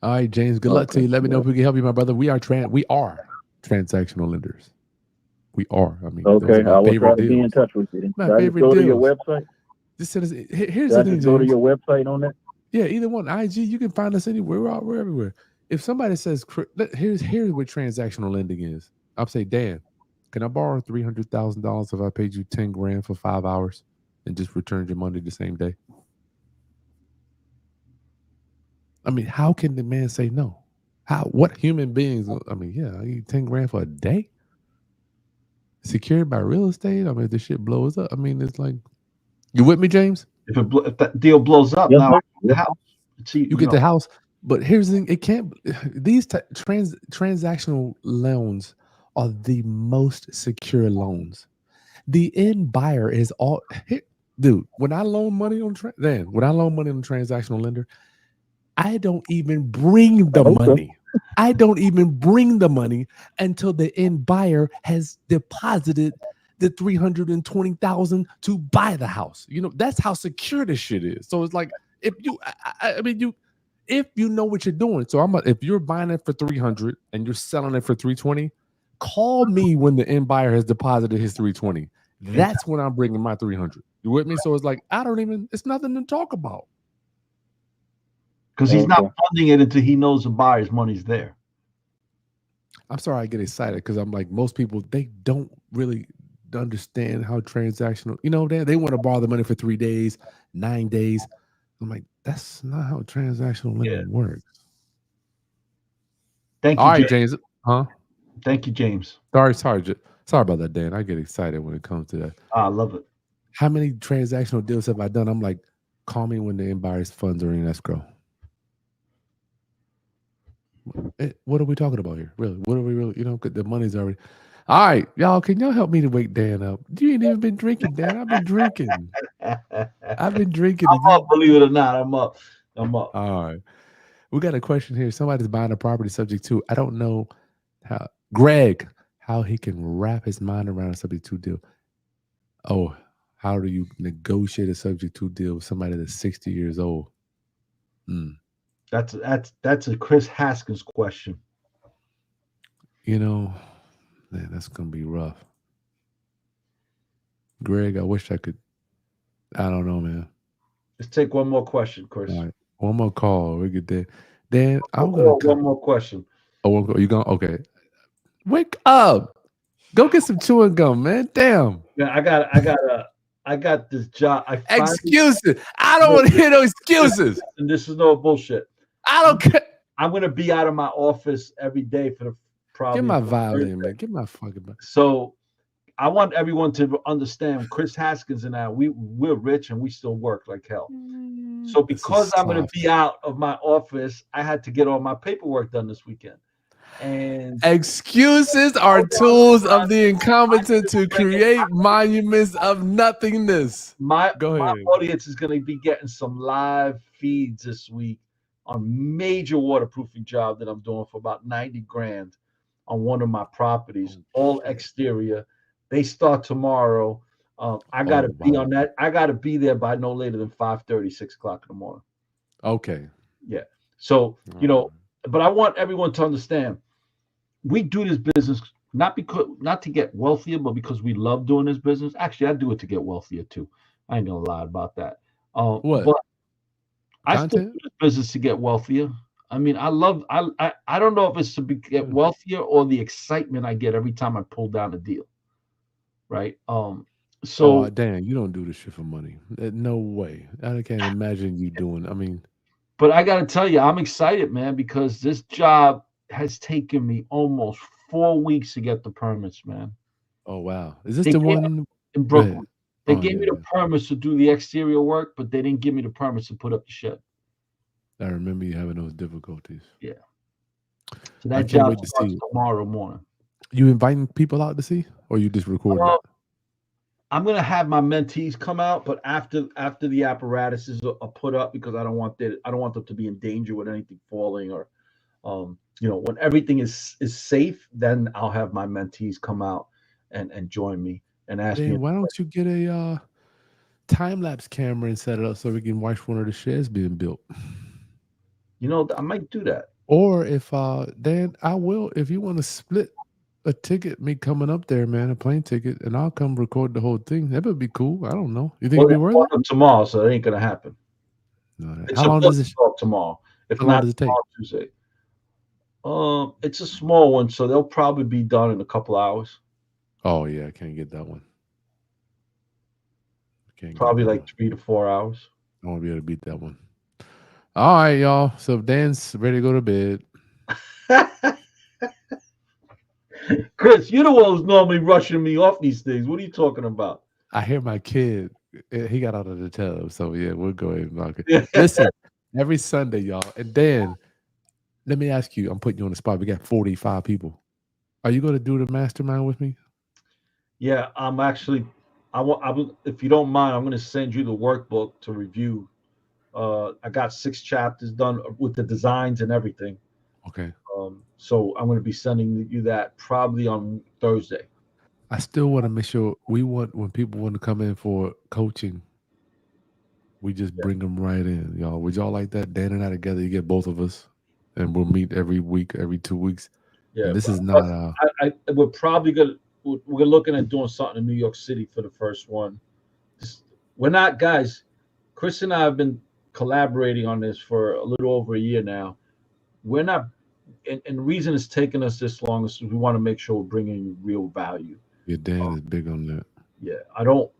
All right, James, good luck to you. Let me know if we can help you, my brother. We are transactional lenders. We are. I mean, okay, I will try to be in touch with you. My favorite deals. Go to your website. Just send us. Here's the thing, Go to your website on that. Yeah, either one. IG, you can find us anywhere. We're everywhere. If somebody says, here's what transactional lending is, I'll say, Dan, can I borrow $300,000 if I paid you 10 grand for 5 hours and just returned your money the same day? I mean, how can the man say no? What human beings? I mean, yeah, I need 10 grand for a day. Secured by real estate. I mean, if the shit blows up. I mean, it's like, you with me, James? If that deal blows up, now the house. You get the house, but here's the thing: it can't. These transactional loans are the most secure loans. The end buyer is all. Dude, when I loan money on transactional lender, I don't even bring the money. I don't even bring the money until the end buyer has deposited the $320,000 to buy the house. That's how secure this shit is. So it's like, if you know what you're doing. So if you're buying it for 300 and you're selling it for 320, call me when the end buyer has deposited his 320. That's when I'm bringing my 300. You with me? So it's like, it's nothing to talk about. Because he's not funding it until he knows the buyer's money's there. I'm sorry I get excited because I'm like, most people, they don't really understand how transactional, they want to borrow the money for 3 days, 9 days. I'm like, that's not how transactional lending works. Thank you, all right, James. Huh? Thank you, James. Sorry about that, Dan. I get excited when it comes to that. I love it. How many transactional deals have I done? I'm like, call me when the end buyer's funds are in escrow. What are we talking about here? Really? What are we really? The money's already. All right, y'all. Can y'all help me to wake Dan up? You ain't even been drinking, Dan. I've been drinking. I'm up, believe it or not. I'm up. I'm up. All right. We got a question here. Somebody's buying a property subject to. I don't know how Greg, how he can wrap his mind around a subject to deal. Oh, how do you negotiate a subject to deal with somebody that's 60 years old? That's a Kris Haskins question. You know, man, that's gonna be rough. Greg, I wish I could. I don't know, man. Let's take one more question, Kris. All right, one more call. We get there. Dan, I'm gonna one more question. Oh, you going? Okay. Wake up. Go get some chewing gum, man. Damn. Yeah, I got this job. Excuses. I don't want to hear no excuses. And this is no bullshit. I don't care. I'm gonna be out of my office every day for the probably. Get my violin, man. Get my fucking. So, I want everyone to understand. Kris Haskins and I, we're rich and we still work like hell. So because I'm gonna be out of my office, I had to get all my paperwork done this weekend. And excuses are tools of the incompetent to create monuments of nothingness. My audience is going to be getting some live feeds this week on major waterproofing job that I'm doing for about 90 grand on one of my properties, all exterior. They start tomorrow. I got to be on that. I got to be there by no later than 5:30, 6 o'clock in the morning. Okay. Yeah. So, but I want everyone to understand, we do this business not to get wealthier, but because we love doing this business. Actually, I do it to get wealthier too. I ain't gonna lie about that. What? But I still do this business to get wealthier. I mean, I don't know if it's to get wealthier or the excitement I get every time I pull down a deal. Right. So Dan, you don't do this shit for money. No way. I can't imagine you doing. I mean. But I got to tell you, I'm excited, man, because this job has taken me almost 4 weeks to get the permits, man. Oh, wow. Is this the one in Brooklyn? They gave me the permits to do the exterior work, but they didn't give me the permits to put up the shed. I remember you having those difficulties. Yeah. So that job starts tomorrow morning. You inviting people out to see, or you just recording it? I'm gonna have my mentees come out, but after the apparatuses are put up, because I don't want them to be in danger with anything falling or, when everything is safe, then I'll have my mentees come out and join me and ask me. Why don't you get a time lapse camera and set it up so we can watch one of the sheds being built? I might do that. Or if Dan, I will. If you want to split a ticket, me coming up there, man, a plane ticket, and I'll come record the whole thing. That would be cool. I don't know. You think it'd be worth it? Tomorrow, so it ain't gonna happen. No, how long does it talk tomorrow? If how not, long does it take? Tuesday. It's a small one, so they'll probably be done in a couple hours. Oh yeah, I can't get that one. Probably like 3 to 4 hours. I won't be able to beat that one. All right, y'all. So Dan's ready to go to bed. Kris, you're the one who's normally rushing me off these things. What are you talking about? I hear my kid. He got out of the tub. So, yeah, we'll go ahead and knock it. Listen, every Sunday, y'all. And Dan, let me ask you. I'm putting you on the spot. We got 45 people. Are you going to do the mastermind with me? Yeah, I'm actually. If you don't mind, I'm going to send you the workbook to review. I got 6 chapters done with the designs and everything. Okay. So I'm going to be sending you that probably on Thursday. I still want to make sure when people want to come in for coaching, we just bring them right in, y'all. Would y'all like that? Dan and I together, you get both of us, and we'll meet every week, every 2 weeks. Yeah, and this is not. We're probably gonna. We're looking at doing something in New York City for the first one. We're not, guys. Kris and I have been collaborating on this for a little over a year now. We're not. And the reason it's taking us this long is we want to make sure we're bringing you real value. Yeah, Dan is big on that. Yeah, I don't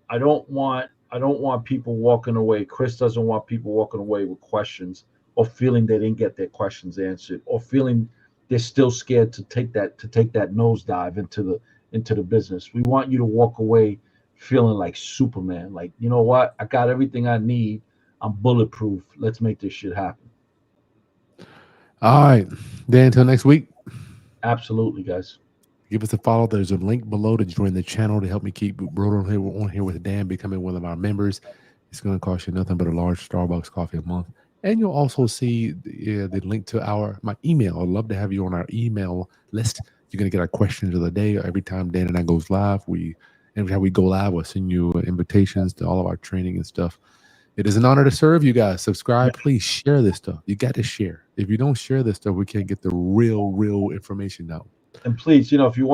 want people walking away. Kris doesn't want people walking away with questions or feeling they didn't get their questions answered or feeling they're still scared to take that nosedive into the business. We want you to walk away feeling like Superman. Like, you know what? I got everything I need. I'm bulletproof. Let's make this shit happen. All right. Dan, until next week. Absolutely, guys. Give us a follow. There's a link below to join the channel to help me keep Broder on here with Dan, becoming one of our members. It's going to cost you nothing but a large Starbucks coffee a month. And you'll also see the link to my email. I'd love to have you on our email list. You're going to get our questions of the day. Every time Dan and I goes live, every time we go live, we'll send you invitations to all of our training and stuff. It is an honor to serve you guys. Subscribe, please share this stuff. You got to share. If you don't share this stuff, we can't get the real information out. And please, if you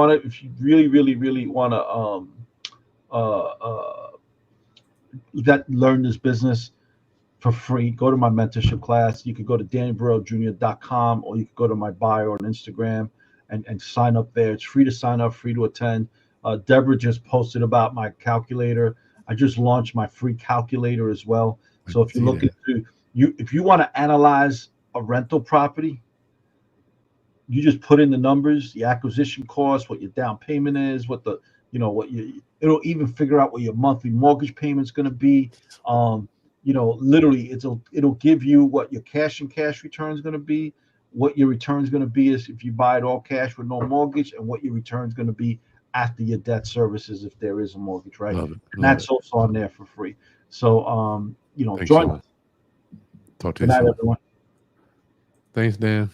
really want to learn this business for free, go to my mentorship class. You could go to DannyBorrellJr.com, or you could go to my bio on Instagram and sign up there. It's free to sign up, free to attend. Deborah just posted about my calculator. I just launched my free calculator as well. So if you're looking if you want to analyze a rental property, you just put in the numbers, the acquisition cost, what your down payment is, it'll even figure out what your monthly mortgage payment is going to be. Literally it'll give you what your cash and cash return is going to be, what your return is going to be is if you buy it all cash with no mortgage, and what your return is going to be after your debt services if there is a mortgage, right? Love it. And that's also on there for free. So Thanks, join us. Talk to Good you night, soon. everyone. Thanks, Dan.